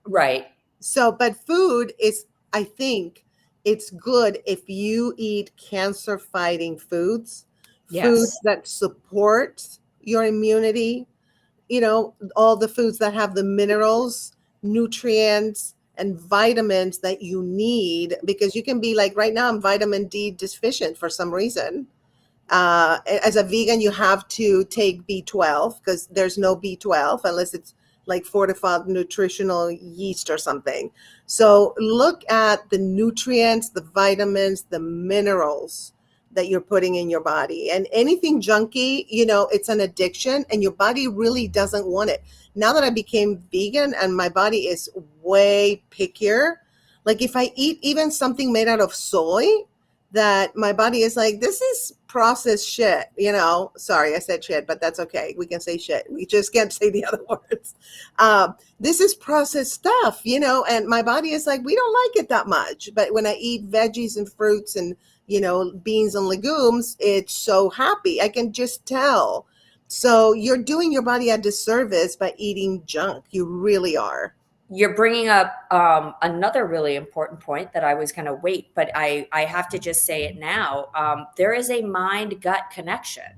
Right. So, but food is, I think it's good if you eat cancer fighting foods, foods Yes. that support your immunity, all the foods that have the minerals, nutrients, and vitamins that you need, because you can be like, right now, I'm vitamin D deficient for some reason. As a vegan, you have to take B12 because there's no B12 unless it's like fortified nutritional yeast or something. So look at the nutrients, the vitamins, the minerals that you're putting in your body. And anything junky, it's an addiction and your body really doesn't want it. Now that I became vegan and my body is way pickier, like if I eat even something made out of soy, that my body is like, this is processed shit. Sorry, I said shit, but that's okay. We can say shit. We just can't say the other words. This is processed stuff, and my body is like, we don't like it that much. But when I eat veggies and fruits and, beans and legumes, it's so happy. I can just tell. So you're doing your body a disservice by eating junk. You really are. You're bringing up another really important point that I was going to wait, but I have to just say it now. There is a mind gut connection.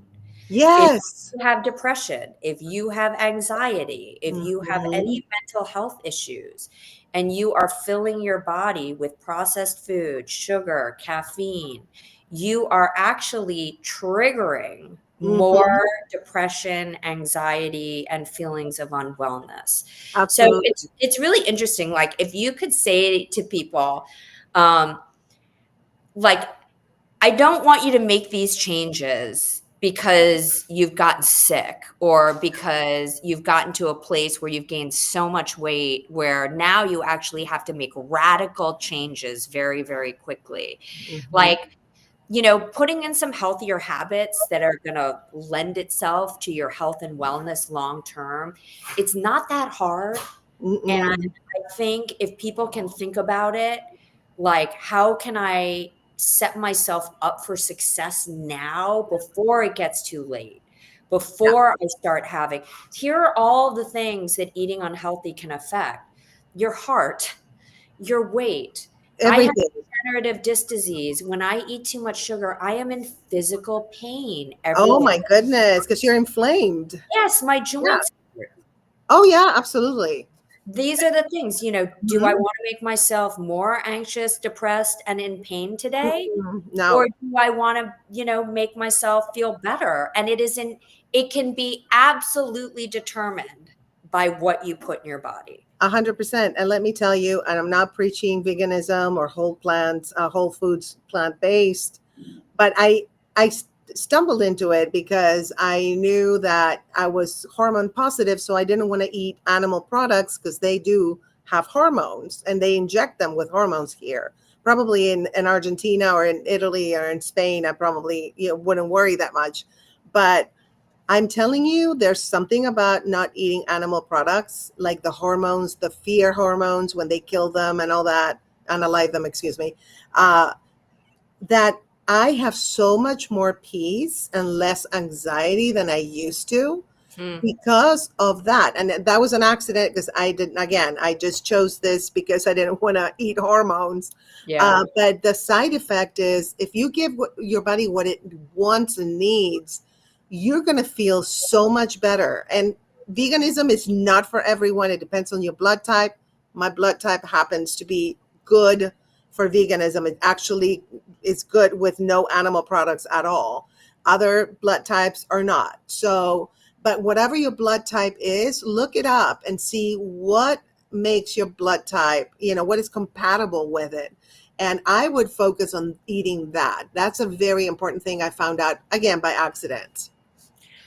If Yes. you have depression, if you have anxiety, if you have Mhm. any mental health issues, and you are filling your body with processed food, sugar, caffeine, you are actually triggering Mhm. more depression, anxiety, and feelings of unwellness. So Absolutely. it's really interesting. Like, if you could say to people, um, like, I don't want you to make these changes because you've gotten sick or because you've gotten to a place where you've gained so much weight where now you actually have to make radical changes very, very quickly. Mhm. Like, putting in some healthier habits that are going to lend itself to your health and wellness long term, it's not that hard. And Mm-mm. I think if people can think about it, like, how can I set myself up for success now before it gets too late? Yeah. Before I start having, here are all the things that eating unhealthy can affect your heart, your weight. I have Everything. degenerative disc disease. When I eat too much sugar, I am in physical pain every Oh day. my goodness, because you're inflamed. Yes, my Yeah. joints hurt. Oh yeah, absolutely. these are the things, do I Mhm. want to make myself more anxious, depressed, and in pain today? Or No, do I want to, make myself feel better? And it can be absolutely determined by what you put in your body. 100%. And let me tell you, and I'm not preaching veganism or whole plants, whole foods, plant based, but I stumbled into it because I knew that I was hormone positive, so I didn't want to eat animal products because they do have hormones and they inject them with hormones here. Probably in Argentina or in Italy or in Spain, I probably wouldn't worry that much. But I'm telling you, there's something about not eating animal products, like the hormones, the fear hormones when they kill them and all that, unalive them, excuse me, uh, that I have so much more peace and less anxiety than I used to Hmm. because of that. And that was an accident because I didn't, again, I just chose this because I didn't want to eat hormones. Yeah. But the side effect is if you give your body what it wants and needs, you're going to feel so much better. And veganism is not for everyone. It depends on your blood type. My blood type happens to be good for veganism. It actually is good with no animal products at all. Other blood types are not. So, but whatever your blood type is, look it up and see what makes your blood type, what is compatible with it. And I would focus on eating that. That's a very important thing I found out, again, by accident.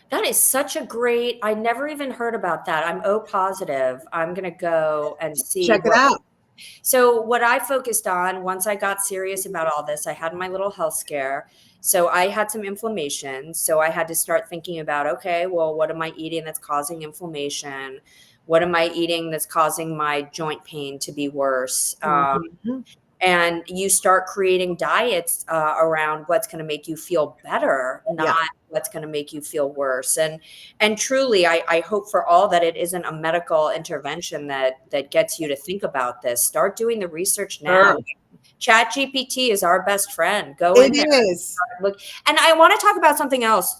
That is such a great, I never even heard about that. I'm O positive. I'm going to go and see Check it what. out. So, what I focused on once I got serious about all this, I had my little health scare. So, I had some inflammation. So, I had to start thinking about, okay, well, what am I eating that's causing inflammation? What am I eating that's causing my joint pain to be worse? Mhm. And you start creating diets around what's going to make you feel better, Yeah. not what's going to make you feel worse. And truly, I hope for all that it isn't a medical intervention that gets you to think about this. Start doing the research now. Sure. Chat GPT is our best friend. Go It in there, is. look. And I want to talk about something else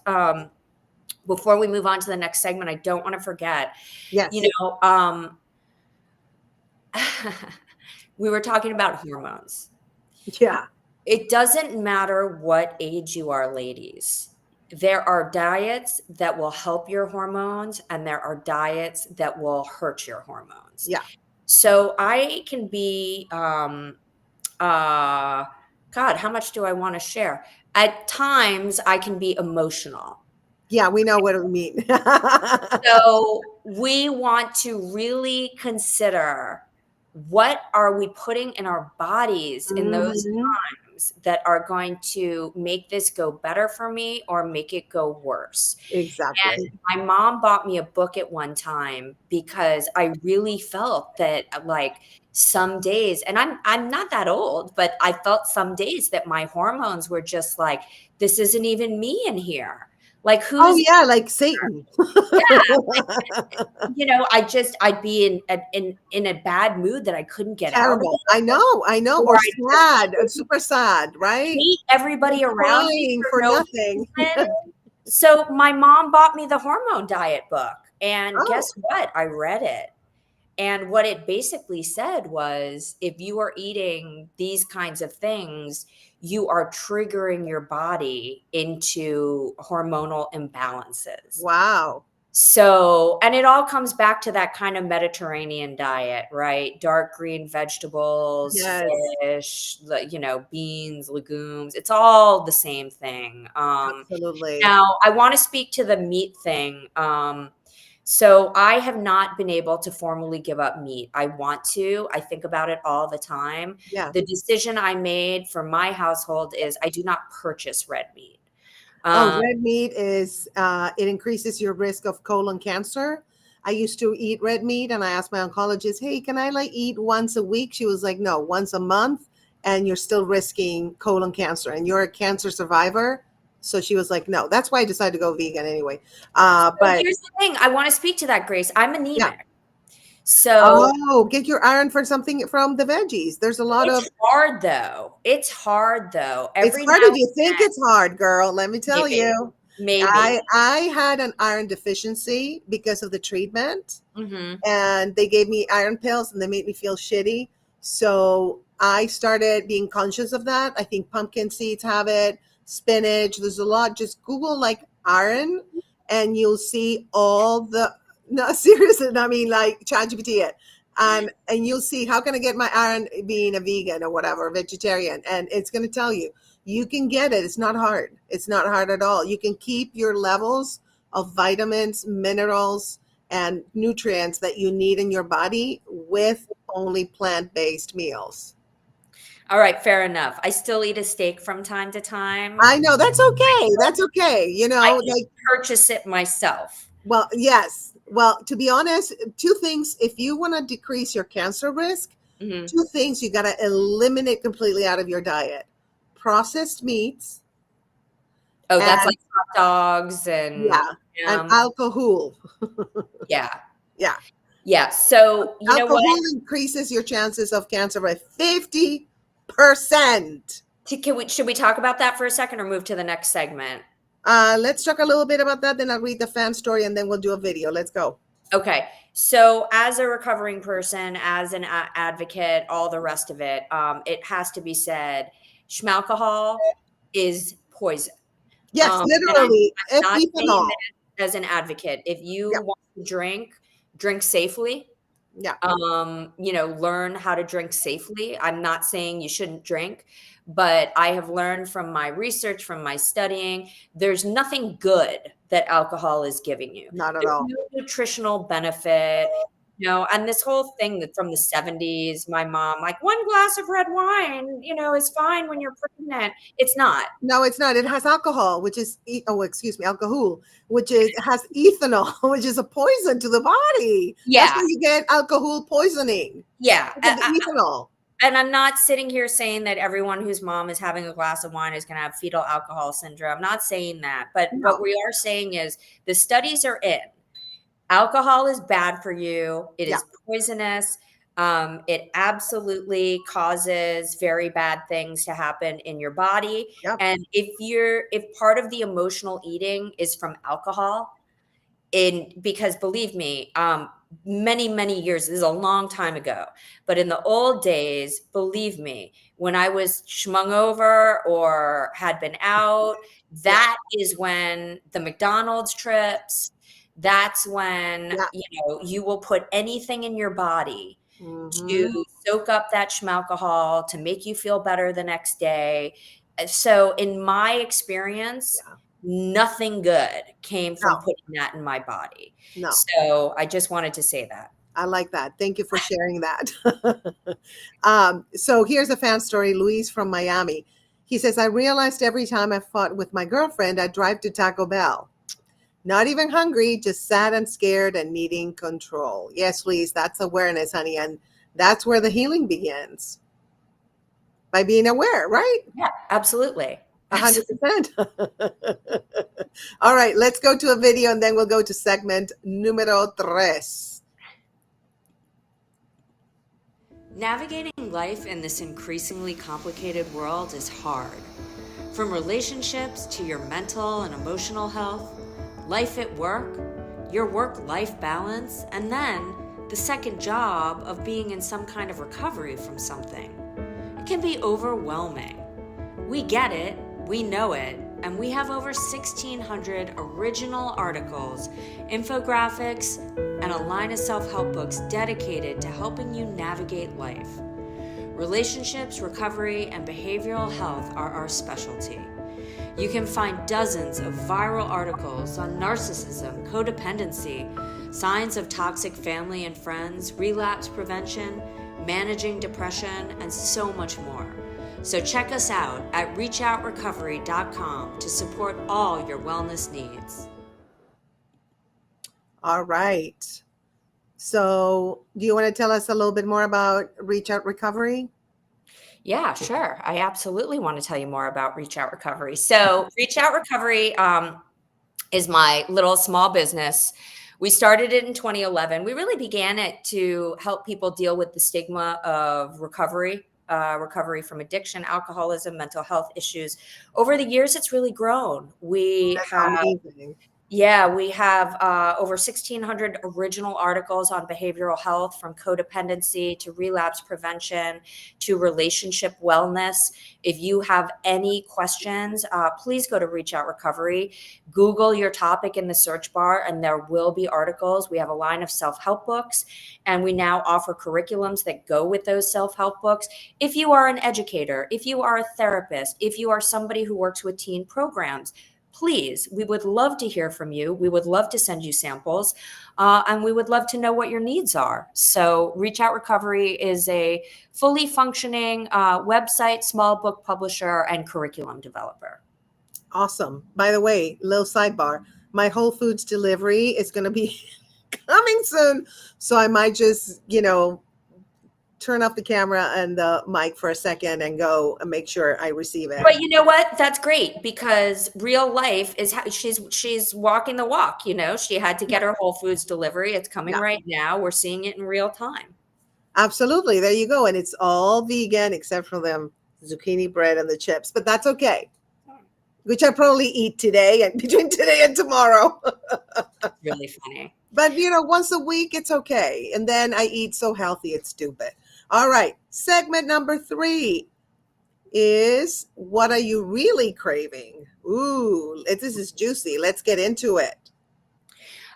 before we move on to the next segment. I don't want to forget. You Yes. know, um, we were talking about hormones. Yeah. It doesn't matter what age you are, ladies. There are diets that will help your hormones, and there are diets that will hurt your hormones. Yeah. So I can be, uh, God, how much do I want to share? At times, I can be emotional. Yeah. We know what it means. So we want to really consider what are we putting in our bodies in those Mhm. times that are going to make this go better for me or make it go worse. And Exactly. my mom bought me a book at one time because I really felt that like some days, and I'm not that old, but I felt some days that my hormones were just like, this isn't even me in here. Like Oh who's yeah, like Satan. I'd be in a bad mood that I couldn't get out of Terrible. it, I know, or or I just sad, super sad, right? hate You're everybody around me crying for for no nothing. reason. So my mom bought me the hormone diet book, and guess Oh, what? I read it. And what it basically said was if you are eating these kinds of things, you are triggering your body into hormonal imbalances. wow. So, and it all comes back to that kind of Mediterranean diet, right? Dark green vegetables, Yes, fish, beans, legumes. It's all the same thing. absolutely. Now, I want to speak to the meat thing. So, I have not been able to formally give up meat. I want to. I think about it all the time. Yeah. The decision I made for my household is I do not purchase red meat. Oh, Um, red meat is it increases your risk of colon cancer. I used to eat red meat and I asked my oncologist, "Hey, can I like eat once a week?" She was like, "No, once a month and you're still risking colon cancer and you're a cancer survivor." So she was like, "No." That's why I decided to go vegan anyway. So But here's the thing, I wanna speak to that, Grace. I'm yeah. anemic. So Oh, get your iron for something from the veggies. There's a lot of it's hard though. It's hard though. it's Every hard now if you think it's hard, girl. Let me and tell maybe. you. Maybe. I had an iron deficiency because of the treatment, Hmm. and they gave me iron pills and they made me feel shitty. So I started being conscious of that. I think pumpkin seeds have it, spinach. There's a lot. Just Google like iron, and you'll see all the. No, seriously. I mean, like ChatGPT it, and you'll see how can I get my iron being a vegan or whatever, vegetarian, and it's going to tell you. You can get it. It's not hard. It's not hard at all. You can keep your levels of vitamins, minerals, and nutrients that you need in your body with only plant-based meals. All right, fair enough. I still eat a steak from time to time. I know that's okay. That's okay. I can Like, purchase it myself. well, yes. Well, to be honest, two things. If you want to decrease your cancer risk, Hmm. two things you got to eliminate completely out of your diet: processed meats Oh, that's and like hot dogs and yeah, and alcohol. yeah. Yeah, Yeah. So you know what? alcohol increases your chances of cancer by 50%. Should we talk about that for a second or move to the next segment? Let's talk a little bit about that. Then I'll read the fan story and then we'll do a video. Let's go. Okay. So as a recovering person, as an advocate, all the rest of it, it has to be said, schmalcohol is poison. Yes, And literally, I'm not saying ethanol. this as an advocate. If you Yeah, want to drink, drink safely. yeah, Learn how to drink safely. I'm not saying you shouldn't drink, but I have learned from my research, from my studying, there's nothing good that alcohol is giving you. not at There's all. no nutritional benefit. And this whole thing that from the 70s, my mom, like one glass of red wine, is fine when you're pregnant. It's not. No, it's not. It has alcohol, which is excuse me, alcohol, which is has ethanol, which is a poison to the body. That's Yeah. where you get alcohol poisoning. Yeah. Look at the ethanol. And I'm not sitting here saying that everyone whose mom is having a glass of wine is going to have fetal alcohol syndrome. I'm not saying that. But what No. we are saying is the studies are in. Alcohol is bad for you. It Yeah. is poisonous. It absolutely causes very bad things to happen in your body. Yep. And if part of the emotional eating is from alcohol, because believe me, many years, this is a long time ago, but in the old days, believe me, when I was schmung over or had been out, Yeah. that is when the McDonald's trips, that's when Yeah. you will put anything in your body Hmm. to soak up that schmalcohol to make you feel better the next day. So in my experience, Yeah. nothing good came from No. putting that in my body. No. So I just wanted to say that. I like that. Thank you for sharing that. So here's a fan story. Luis from Miami. He says, I realized every time I fought with my girlfriend, I'd drive to Taco Bell. Not even hungry, just sad and scared and needing control. Yes, Luis, that's awareness, honey. And that's where the healing begins by being aware, right? Yeah, absolutely. 100%. All right, let's go to a video and then we'll go to segment numero tres. Navigating life in this increasingly complicated world is hard. From relationships to your mental and emotional health, life at work, your work-life balance, and then the second job of being in some kind of recovery from something. It can be overwhelming. We get it, we know it, and we have over 1,600 original articles, infographics, and a line of self-help books dedicated to helping you navigate life. Relationships, recovery, and behavioral health are our specialty. You can find dozens of viral articles on narcissism, codependency, signs of toxic family and friends, relapse prevention, managing depression, and so much more. So check us out at reachoutrecovery.com to support all your wellness needs. All right. So, do you want to tell us a little bit more about Reach Out Recovery? Yeah, sure. I absolutely want to tell you more about Reach Out Recovery. So, Reach Out Recovery is my little small business. We started it in 2011. We really began it to help people deal with the stigma of recovery. recovery from addiction, alcoholism, mental health issues. Over the years, it's really grown. We That's have amazing. Yeah, we have over 1,600 original articles on behavioral health, from codependency to relapse prevention to relationship wellness. If you have any questions, please go to Reach Out Recovery. Google your topic in the search bar, and there will be articles. We have a line of self-help books, and we now offer curriculums that go with those self-help books. If you are an educator, if you are a therapist, if you are somebody who works with teen programs, please, we would love to hear from you. We would love to send you samples, and we would love to know what your needs are. So Reach Out Recovery is a fully functioning website, small book publisher, and curriculum developer. Awesome. By the way, little sidebar, my Whole Foods delivery is going to be coming soon. So I might just, turn off the camera and the mic for a second and go and make sure I receive it. But you know what? That's great, because real life is how she's walking the walk. She had to get her Whole Foods delivery. It's coming Yeah, right now. We're seeing it in real time. absolutely. There you go. And it's all vegan except for them zucchini bread and the chips, but that's okay. Which I probably eat today and between today and tomorrow. Really funny. But once a week, it's okay. And then I eat so healthy, it's stupid. All right. Segment number 3 is, what are you really craving? Ooh, this is juicy. Let's get into it.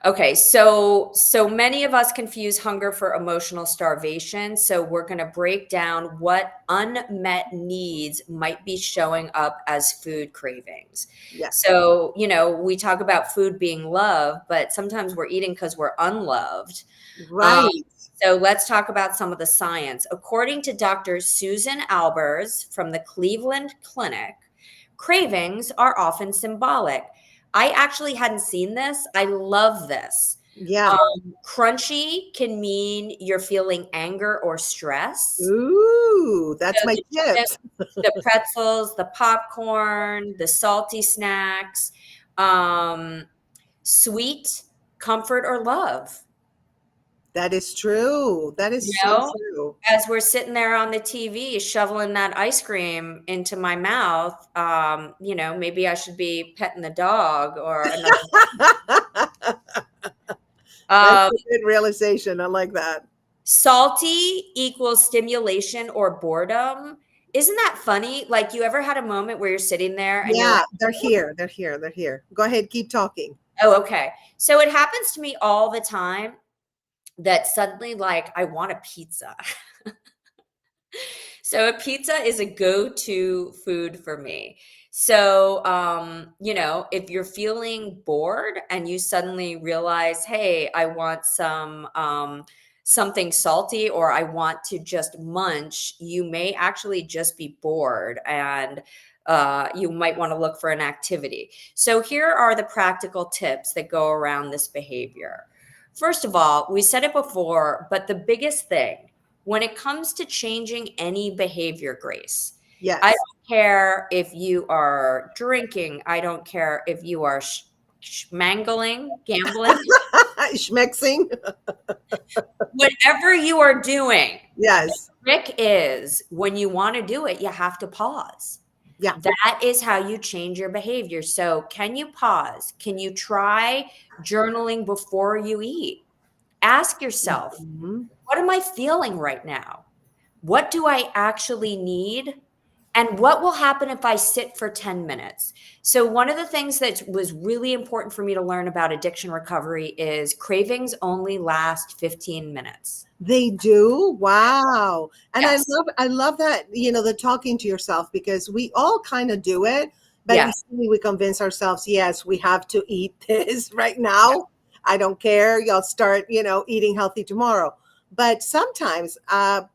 Okay, so many of us confuse hunger for emotional starvation. So we're going to break down what unmet needs might be showing up as food cravings. Yeah. So, we talk about food being love, but sometimes we're eating because we're unloved. Right. So let's talk about some of the science. According to Dr. Susan Albers from the Cleveland Clinic, cravings are often symbolic. I actually hadn't seen this. I love this. Yeah. Crunchy can mean you're feeling anger or stress. Ooh, that's So my the chips. chips, the pretzels, the popcorn, the salty snacks, sweet, comfort or love. That is true. That You is so know, true. as we're sitting there on the TV shoveling that ice cream into my mouth, maybe I should be petting the dog or another. That's a Um, good realization. I like that. Salty equals stimulation or boredom. Isn't that funny? Like, you ever had a moment where you're sitting there and you're Yeah, like, they're here. They're here. They're here. Go ahead. Keep talking. oh, okay. So it happens to me all the time that suddenly, like, I want a pizza. So a pizza is a go-to food for me. So, if you're feeling bored and you suddenly realize, hey, I want something salty, or I want to just munch, you may actually just be bored, and you might want to look for an activity. So here are the practical tips that go around this behavior. First of all, we said it before, but the biggest thing, when it comes to changing any behavior, Grace, I Yes. don't care if you are drinking. I don't care if you are mangling, gambling, Schmexing. whatever you are doing. The Yes. trick is, when you want to do it, you have to pause. Yeah. That is how you change your behavior. So can you pause? Can you try journaling before you eat? Ask yourself, Mhm. what am I feeling right now? What do I actually need? And what will happen if I sit for 10 minutes? So, one of the things that was really important for me to learn about addiction recovery is cravings only last 15 minutes. They do. Wow. And I Yes. love that, the talking to yourself, because we all kind of do it, but Yes. we convince ourselves, yes, we have to eat this right now. I don't care. Y'all start, eating healthy tomorrow. But sometimes,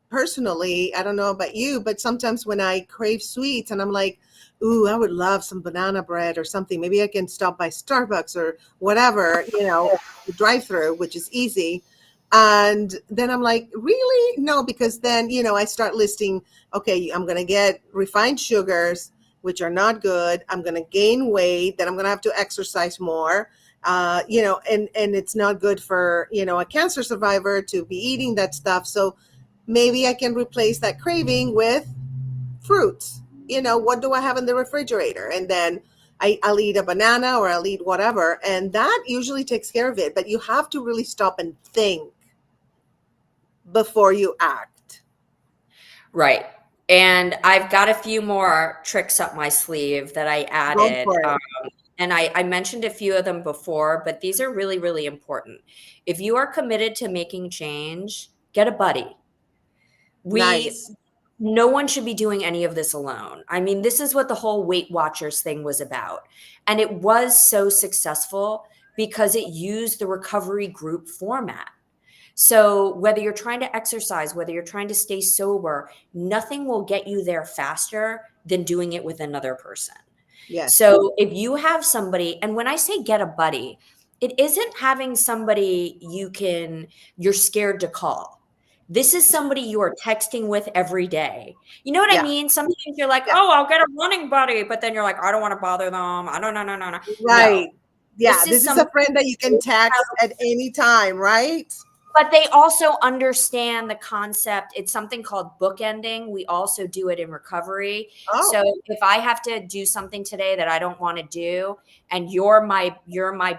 personally, I don't know about you, but sometimes when I crave sweets and I'm like, ooh, I would love some banana bread or something. Maybe I can stop by Starbucks or whatever, the drive through, which is easy. And then I'm like, really? No, because then, I start listing, okay, I'm going to get refined sugars, which are not good. I'm going to gain weight, then I'm going to have to exercise more. And it's not good for, a cancer survivor to be eating that stuff. So maybe I can replace that craving with fruits. What do I have in the refrigerator? And then I'll eat a banana or I'll eat whatever. And that usually takes care of it. But you have to really stop and think before you act. Right. And I've got a few more tricks up my sleeve that I Go added. for it. And I mentioned a few of them before, but these are really, really important. If you are committed to making change, get a buddy. We Nice. No one should be doing any of this alone. I mean, this is what the whole Weight Watchers thing was about. And it was so successful because it used the recovery group format. So, whether you're trying to exercise, whether you're trying to stay sober, nothing will get you there faster than doing it with another person. Yes. So, if you have somebody, and when I say get a buddy, it isn't having somebody you're scared to call. This is somebody you are texting with every day. You know what I Yeah. mean? Sometimes you're like, Yeah. oh, I'll get a running buddy. But then you're like, I don't want to bother them. I don't, no, no, no, no. No, Right. Yeah. this is This is a somebody friend that you can text at any time, right? but they also understand the concept. It's something called bookending. We also do it in recovery. Oh, So if I have to do something today that I don't want to do, and you're my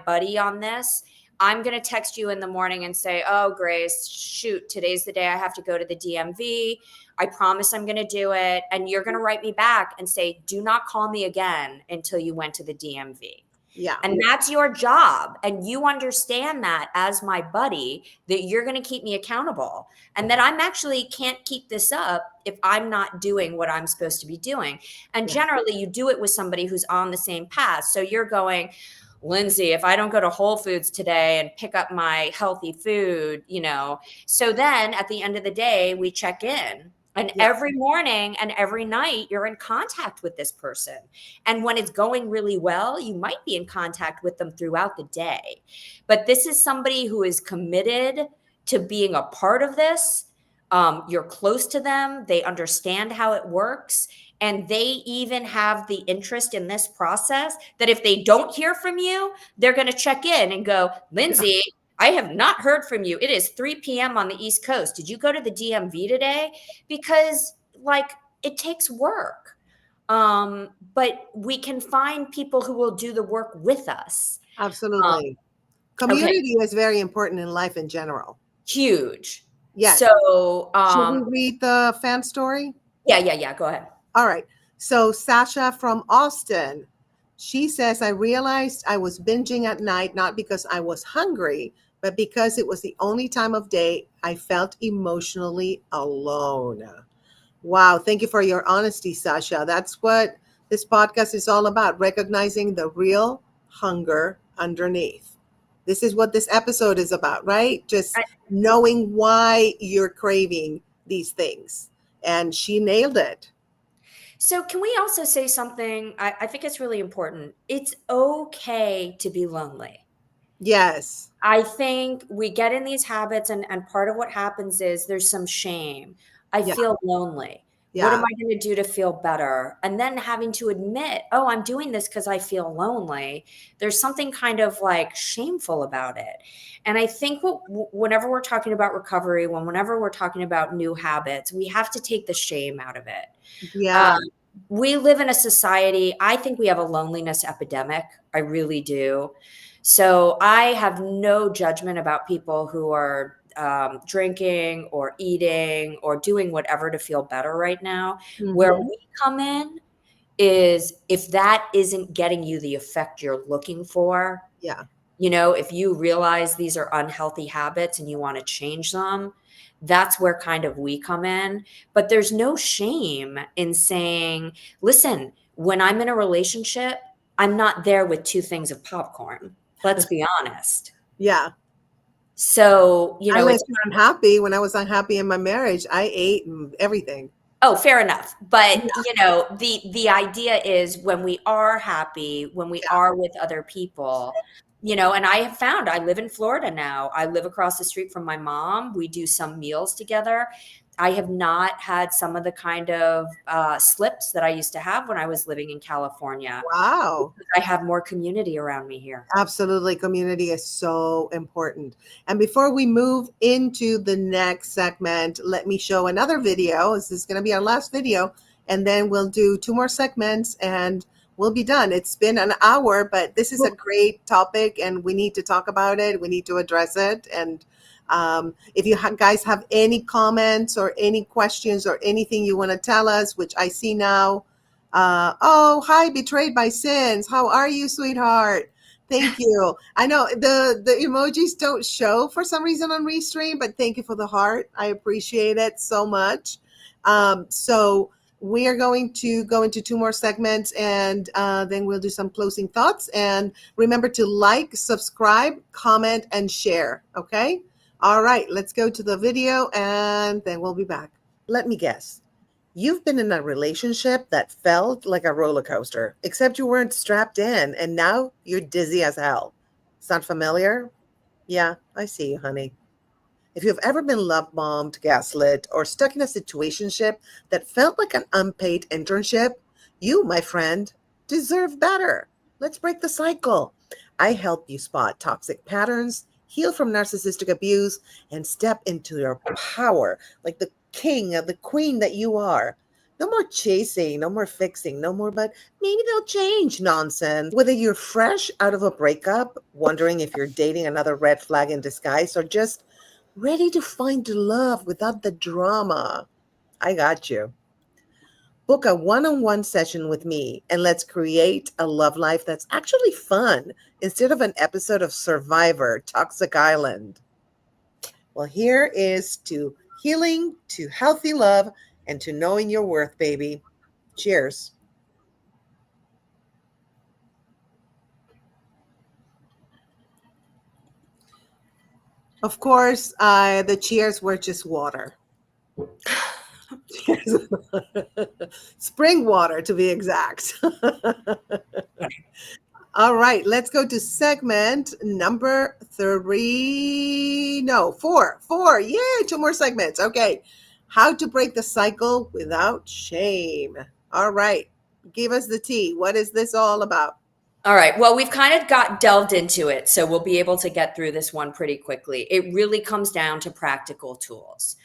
buddy on this, I'm going to text you in the morning and say, "Oh, Grace, shoot, today's the day I have to go to the DMV. I promise I'm going to do it." And you're going to write me back and say, "Do not call me again until you went to the DMV." yeah. And that's your job. And you understand that as my buddy, that you're going to keep me accountable and that I'm actually can't keep this up if I'm not doing what I'm supposed to be doing. And Yeah. generally, you do it with somebody who's on the same path. So you're going, Lindsay, if I don't go to Whole Foods today and pick up my healthy food, so then at the end of the day, we check in. And Yeah. every morning and every night, you're in contact with this person. And when it's going really well, you might be in contact with them throughout the day. But this is somebody who is committed to being a part of this. You're close to them, they understand how it works. And they even have the interest in this process that if they don't hear from you, they're going to check in and go, Lindsay, I have not heard from you. It is 3 p.m. on the East Coast. Did you go to the DMV today? Because, like, it takes work. But we can find people who will do the work with us. Um, Absolutely. okay, Community is very important in life in general. huge. Yes. So, Should we read the fan story? yeah. Go ahead. All right. So Sasha from Austin, she says, I realized I was binging at night, not because I was hungry, but because it was the only time of day I felt emotionally alone. Wow. Thank you for your honesty, Sasha. That's what this podcast is all about, recognizing the real hunger underneath. This is what this episode is about, right? Just knowing why you're craving these things. And she nailed it. So, can we also say something? I think it's really important. It's okay to be lonely. Yes. I think we get in these habits, and part of what happens is there's some shame. I Yeah. feel lonely. What am Yeah. I going to do to feel better? And then having to admit, oh, I'm doing this because I feel lonely. There's something kind of like shameful about it. And I think whenever we're talking about recovery, whenever we're talking about new habits, we have to take the shame out of it. Yeah. Um, we live in a society, I think we have a loneliness epidemic. I really do. So I have no judgment about people who are drinking or eating or doing whatever to feel better right now. Where Hmm. we come in is if that isn't getting you the effect you're looking for, Yeah. if you realize these are unhealthy habits and you want to change them, that's where kind of we come in. But there's no shame in saying, listen, when I'm in a relationship, I'm not there with two things of popcorn. Let's be honest. Yeah. So, Unless it's you're unhappy. When I was unhappy in my marriage, I ate everything. oh, fair enough. But, Yeah. the idea is when we are happy, when we Yeah. are with other people, and I have found I live in Florida now. I live across the street from my mom. We do some meals together. I have not had some of the kind of slips that I used to have when I was living in California. Wow. I have more community around me here. Absolutely. Community is so important. And before we move into the next segment, let me show another video. This is going to be our last video. And then we'll do two more segments and we'll be done. It's been an hour, but this is a great topic and we need to talk about it. We need to address it. And if you guys have any comments or any questions or anything you want to tell us, which I see now. Oh, hi, betrayed by sins. How are you, sweetheart? Thank you. I know the emojis don't show for some reason on Restream, but thank you for the heart. I appreciate it so much. So we are going to go into two more segments and then we'll do some closing thoughts. And remember to like, subscribe, comment, and share. Okay? All right, let's go to the video and then we'll be back. Let me guess. You've been in a relationship that felt like a roller coaster, except you weren't strapped in, and now you're dizzy as hell. Sound familiar? Yeah, I see you, honey. If you've ever been love bombed, gaslit, or stuck in a situationship that felt like an unpaid internship, you, my friend, deserve better. Let's break the cycle. I help you spot toxic patterns, heal from narcissistic abuse, and step into your power like the king or the queen that you are. No more chasing, no more fixing, no more, but maybe they'll change nonsense. Whether you're fresh out of a breakup, wondering if you're dating another red flag in disguise, or just ready to find love without the drama, I got you. Book a one-on-one session with me and let's create a love life that's actually fun instead of an episode of Survivor Toxic Island. Well, here is to healing, to healthy love, and to knowing your worth, baby. Cheers. Of course, the cheers were just water. Spring water, to be exact. All right, let's go to segment number 3. No, 4. 4. Yay, two more segments. Okay. How to break the cycle without shame. All right. Give us the tea. What is this all about? All right. Well, we've kind of got delved into it, so we'll be able to get through this one pretty quickly. It really comes down to practical tools.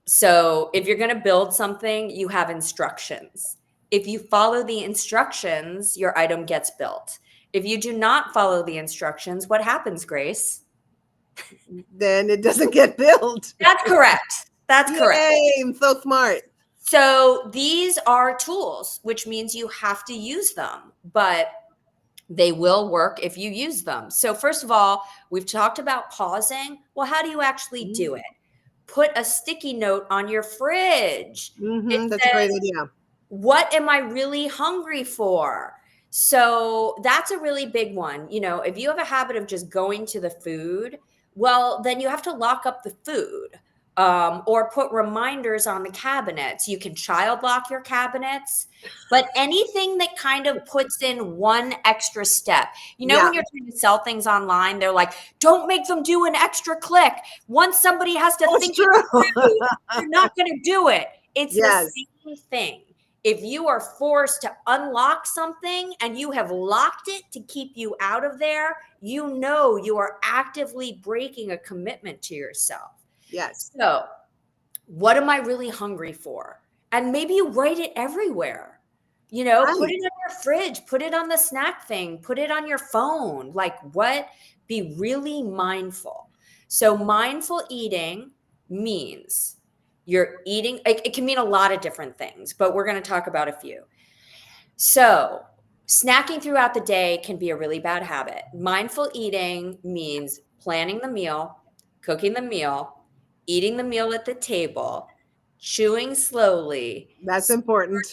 So if you're going to build something, you have instructions. If you follow the instructions, your item gets built. If you do not follow the instructions, what happens, Grace? Then it doesn't get built. That's correct. That's correct. Yay, I'm so smart. So these are tools, which means you have to use them, but they will work if you use them. So first of all, we've talked about pausing. Well, how do you actually do it? Put a sticky note on your fridge. It That's a great says, idea. what am I really hungry for? So that's a really big one. You know, if you have a habit of just going to the food, well, then you have to lock up the food. Or put reminders on the cabinets. You can child lock your cabinets, but anything that kind of puts in one extra step. You know, when you're trying to sell things online, they're like, don't make them do an extra click. Once somebody has to That's think true. it through, you're not going to do it. It's Yes. the same thing. If you are forced to unlock something and you have locked it to keep you out of there, you know you are actively breaking a commitment to yourself. Yes. So, what am I really hungry for? And maybe you write it everywhere. You know, put it in your fridge, put it on the snack thing, put it on your phone. Like, what? Be really mindful. So, mindful eating means you're eating, it can mean a lot of different things, but we're going to talk about a few. So, snacking throughout the day can be a really bad habit. Mindful eating means planning the meal, cooking the meal, eating the meal at the table, chewing slowly, That's important.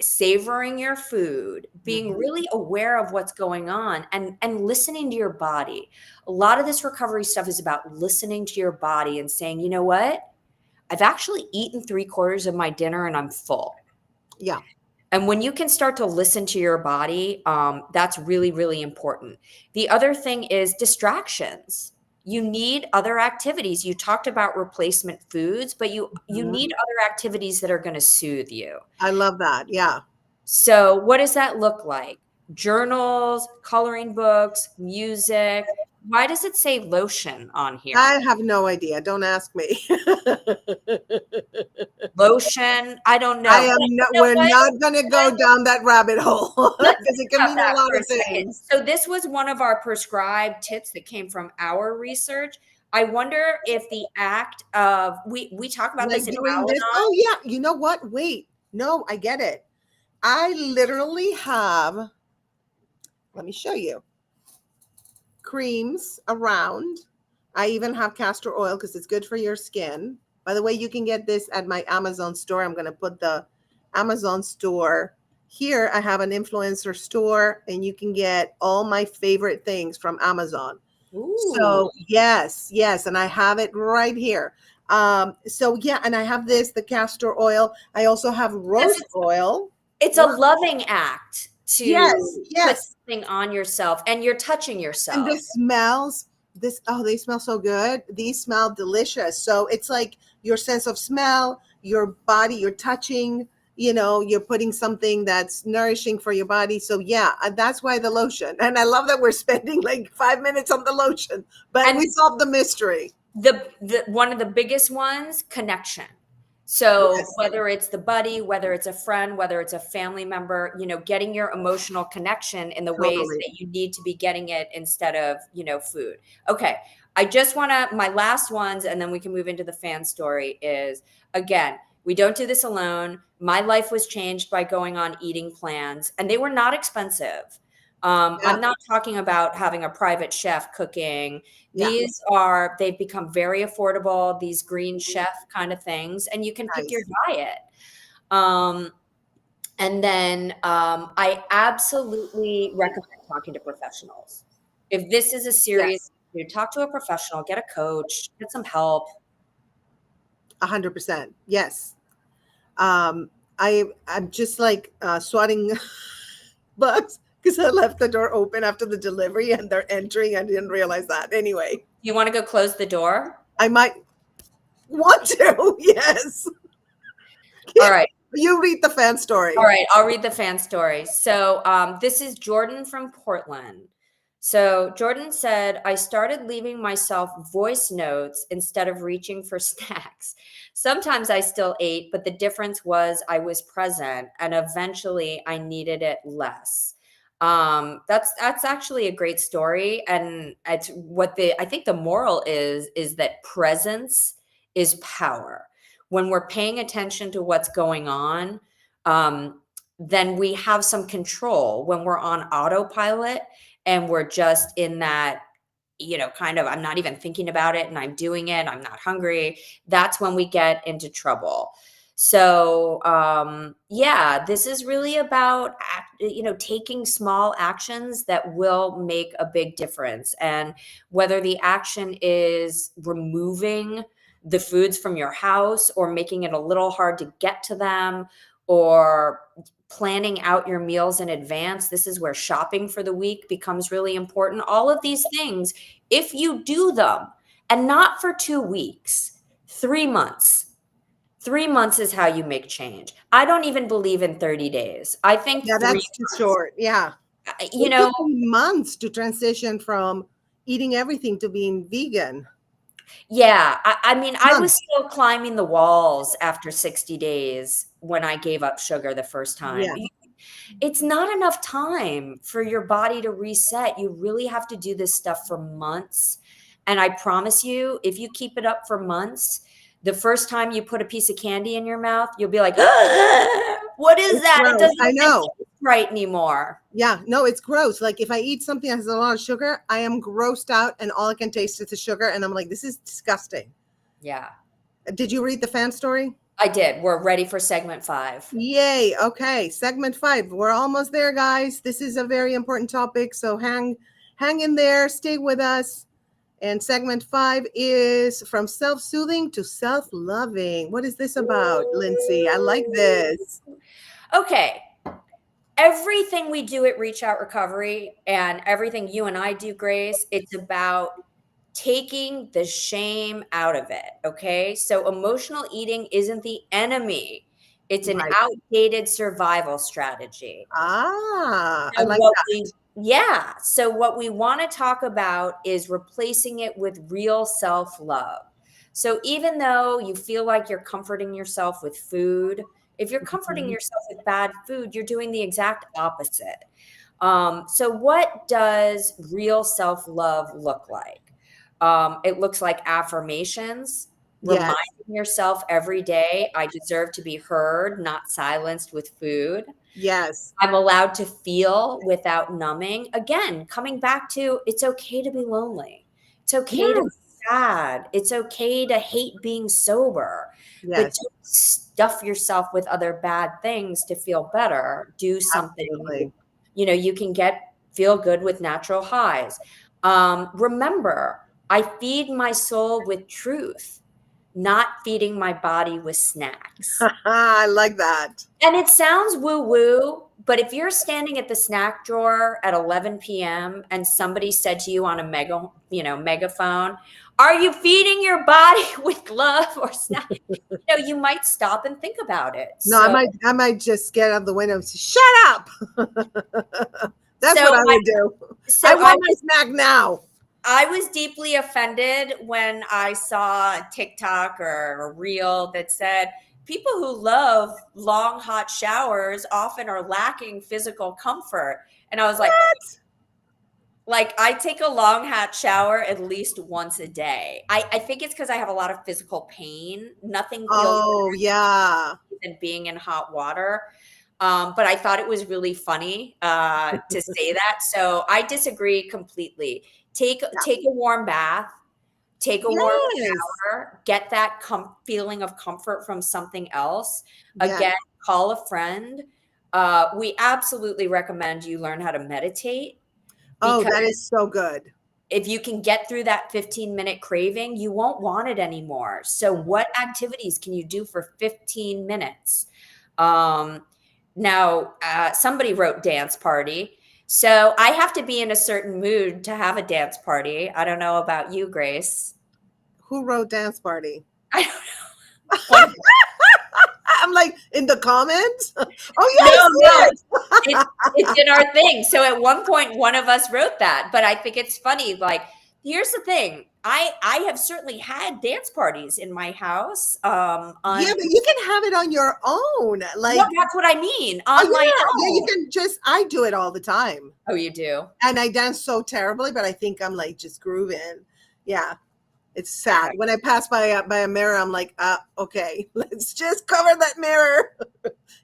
savoring your food, being really aware of what's going on, and listening to your body. A lot of this recovery stuff is about listening to your body and saying, you know what? I've actually eaten 3/4 of my dinner and I'm full. Yeah. And when you can start to listen to your body, that's really, really important. The other thing is distractions. You need other activities. You talked about replacement foods, but you Mhm. need other activities that are going to soothe you. I love that. Yeah. So, what does that look like? Journals, coloring books, music. Why does it say lotion on here? I have no idea. Don't ask me. Lotion, I don't I know. am But not, you know we're what? not going to go down that rabbit hole Let's because think it can about mean a that lot for of a second. things. So this was one of our prescribed tips that came from our research. I wonder if the act of we talk about Like this in doing this. Al-Anon. Oh, yeah. You know what? Wait. No, I get it. I literally have, let me show you, creams around. I even have castor oil because it's good for your skin. By the way, you can get this at my Amazon store. I'm going to put the Amazon store here. I have an influencer store, and you can get all my favorite things from Amazon. Ooh. So yes, yes, and I have it right here. So yeah, and I have this, the castor oil. I also have Because rose oil. it's a loving act Yes, to put yes. something on yourself and you're touching And yourself. this smells, this, oh, they smell so good. These smell delicious. So it's like your sense of smell, your body, you're touching, you're putting something that's nourishing for your body. So yeah, that's why the lotion. And I love that we're spending like 5 minutes on the lotion, but And we solved the mystery. the one of the biggest ones, connection. So Yes, whether it's the buddy, whether it's a friend, whether it's a family member, getting your emotional connection in the ways totally. that you need to be getting it instead of, food. Okay. I just want to, my last ones, and then we can move into the fan story is, again, we don't do this alone. My life was changed by going on eating plans, and they were not expensive. Yeah, I'm not talking about having a private chef cooking. yeah, They've become very affordable, these green chef kind of things, and you can pick your nice. diet. Um, and then I absolutely recommend talking to professionals. If this is a serious Yes, issue, talk to a professional, get a coach, get some help. 100%. Yes. Um, I'm just like swatting bugs because I left the door open after the delivery and they're entering. I didn't realize that. Anyway, You want to go close the door? I might want to. Yes. All right. You read the fan All story. right, I'll read the fan story. So, this is Jordan from Portland. So, Jordan said, I started leaving myself voice notes instead of reaching for snacks. Sometimes I still ate, but the difference was I was present and eventually I needed it less. That's actually a great story. And it's what I think the moral is that presence is power. When we're paying attention to what's going on, um, then we have some control. When we're on autopilot and we're just in that, kind of, I'm not even thinking about it and I'm doing it, I'm not hungry, that's when we get into trouble. So, yeah, this is really about, taking small actions that will make a big difference. And whether the action is removing the foods from your house or making it a little hard to get to them or planning out your meals in advance. This is where shopping for the week becomes really important. All of these things, if you do them, and not for 2 weeks, 3 months. 3 months is how you make change. I don't even believe in 30 days. I think Yeah, three that's too months. short. Yeah. You It know, took me months to transition from eating everything to being vegan. yeah. I mean, I was Months. still climbing the walls after 60 days when I gave up sugar the first time. Yeah. It's not enough time for your body to reset. You really have to do this stuff for months. And I promise you, if you keep it up for months, the first time you put a piece of candy in your mouth, you'll be like, what is It's that? It gross. doesn't I even know. taste right anymore. Yeah, no, it's gross. Like if I eat something that has a lot of sugar, I am grossed out and all I can taste is the sugar. And I'm like, this is disgusting. Yeah, Did you read the fan story? I did. We're ready for segment 5. Yay. Okay. Segment 5. We're almost there, guys. This is a very important topic. So hang in there, stay with us. And segment 5 is from self-soothing to self-loving. What is this about, Lindsay? I like this. Okay. Everything we do at Reach Out Recovery and everything you and I do, Grace, it's about taking the shame out of it. Okay. So emotional eating isn't the enemy, it's an Right. outdated survival strategy. I So like what that. we Yeah, so what we want to talk about is replacing it with real self-love. So even though you feel like you're comforting yourself with food, if you're comforting Mhm. yourself with bad food, you're doing the exact opposite. So what does real self-love look like? It looks like affirmations, reminding Yes. yourself every day, I deserve to be heard, not silenced with food. Yes. I'm allowed to feel without numbing. Again, coming back to it's okay to be lonely. It's okay to be Yes. sad. It's okay to hate being sober. But Yes. don't stuff yourself with other bad things to feel better. Do something, Absolutely. you can feel good with natural highs. Remember, I feed my soul with truth, not feeding my body with snacks. I like that. And it sounds woo woo, but if you're standing at the snack drawer at 11 p.m. and somebody said to you on a megaphone, "Are you feeding your body with love or snack?" You might stop and think about it. No, I might just get out of the window and say, "Shut up." That's what So I I, would do. I so I want my snack now. I was deeply offended when I saw a TikTok or a reel that said people who love long hot showers often are lacking physical comfort. And I was What? like I take a long hot shower at least once a day. I think it's because I have a lot of physical pain. Nothing feels Oh, yeah. better than being in hot water. But I thought it was really funny to say that. So I disagree completely. Yeah. Take a warm bath, take a warm Yes. shower, get that feeling of comfort from something else. Yes. Again, call a friend. We absolutely recommend you learn how to meditate Oh, because that is so good. if you can get through that 15-minute craving, you won't want it anymore. So, Mhm. what activities can you do for 15 minutes? Um, somebody wrote dance party. So, I have to be in a certain mood to have a dance party. I don't know about you, Grace. Who wrote Dance Party? I don't know. What I'm like in the comments. Oh, yeah, No, I no, see it's it's in our thing. So at one point, one of us wrote that, but I think it's funny. Like, here's the thing: I have certainly had dance parties in my house. Yeah, On but you can have it on your own. No, Like, that's what I mean. oh On my yeah, yeah, you own. can just I do it all the time. Oh, you do? And I dance so terribly, but I think I'm like just grooving. Yeah. It's sad. When I pass by a mirror, I'm like, okay, let's just cover that mirror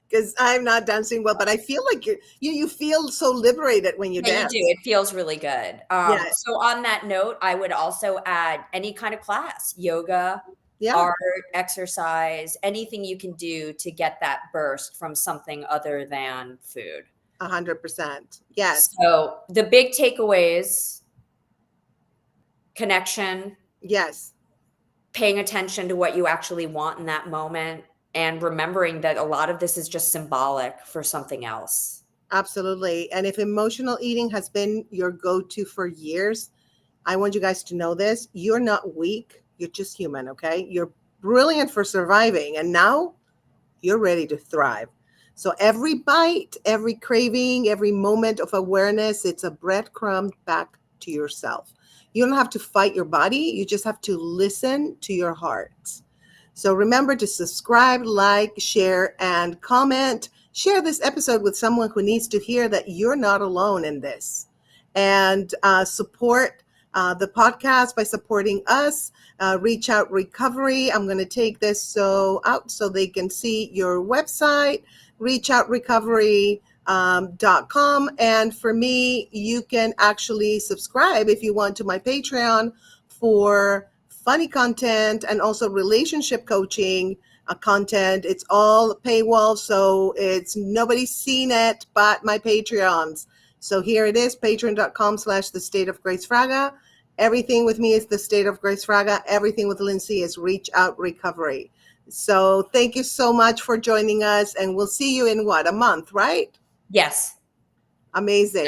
because I'm not dancing well. But I feel like you feel so liberated when you Yeah, you do. dance. It feels really good. Yeah, So on that note, I would also add any kind of class, yoga, yeah, art, exercise, anything you can do to get that burst from something other than food. 100%. Yes, So the big takeaways: connection, yes, paying attention to what you actually want in that moment, and remembering that a lot of this is just symbolic for something else. absolutely. And if emotional eating has been your go-to for years, I want you guys to know this. You're not weak. You're just human, okay? You're brilliant for surviving. And now you're ready to thrive. So every bite, every craving, every moment of awareness, it's a breadcrumb back to yourself. You don't have to fight your body, you just have to listen to your heart. So remember to subscribe, like, share, and comment. Share this episode with someone who needs to hear that you're not alone in this. And support the podcast by supporting us. Reach Out Recovery. I'm going to take this out so they can see your website, reachoutrecovery.com. And for me, you can actually subscribe if you want to my Patreon for funny content and also relationship coaching content. It's all paywall, so it's nobody's seen it but my Patreons. So here it is, patreon.com/the state of Grace Fraga. Everything with me is the state of Grace Fraga. Everything with Lindsay is Reach Out Recovery. So thank you so much for joining us, and we'll see you in what, a month, right? Yes. Amazing.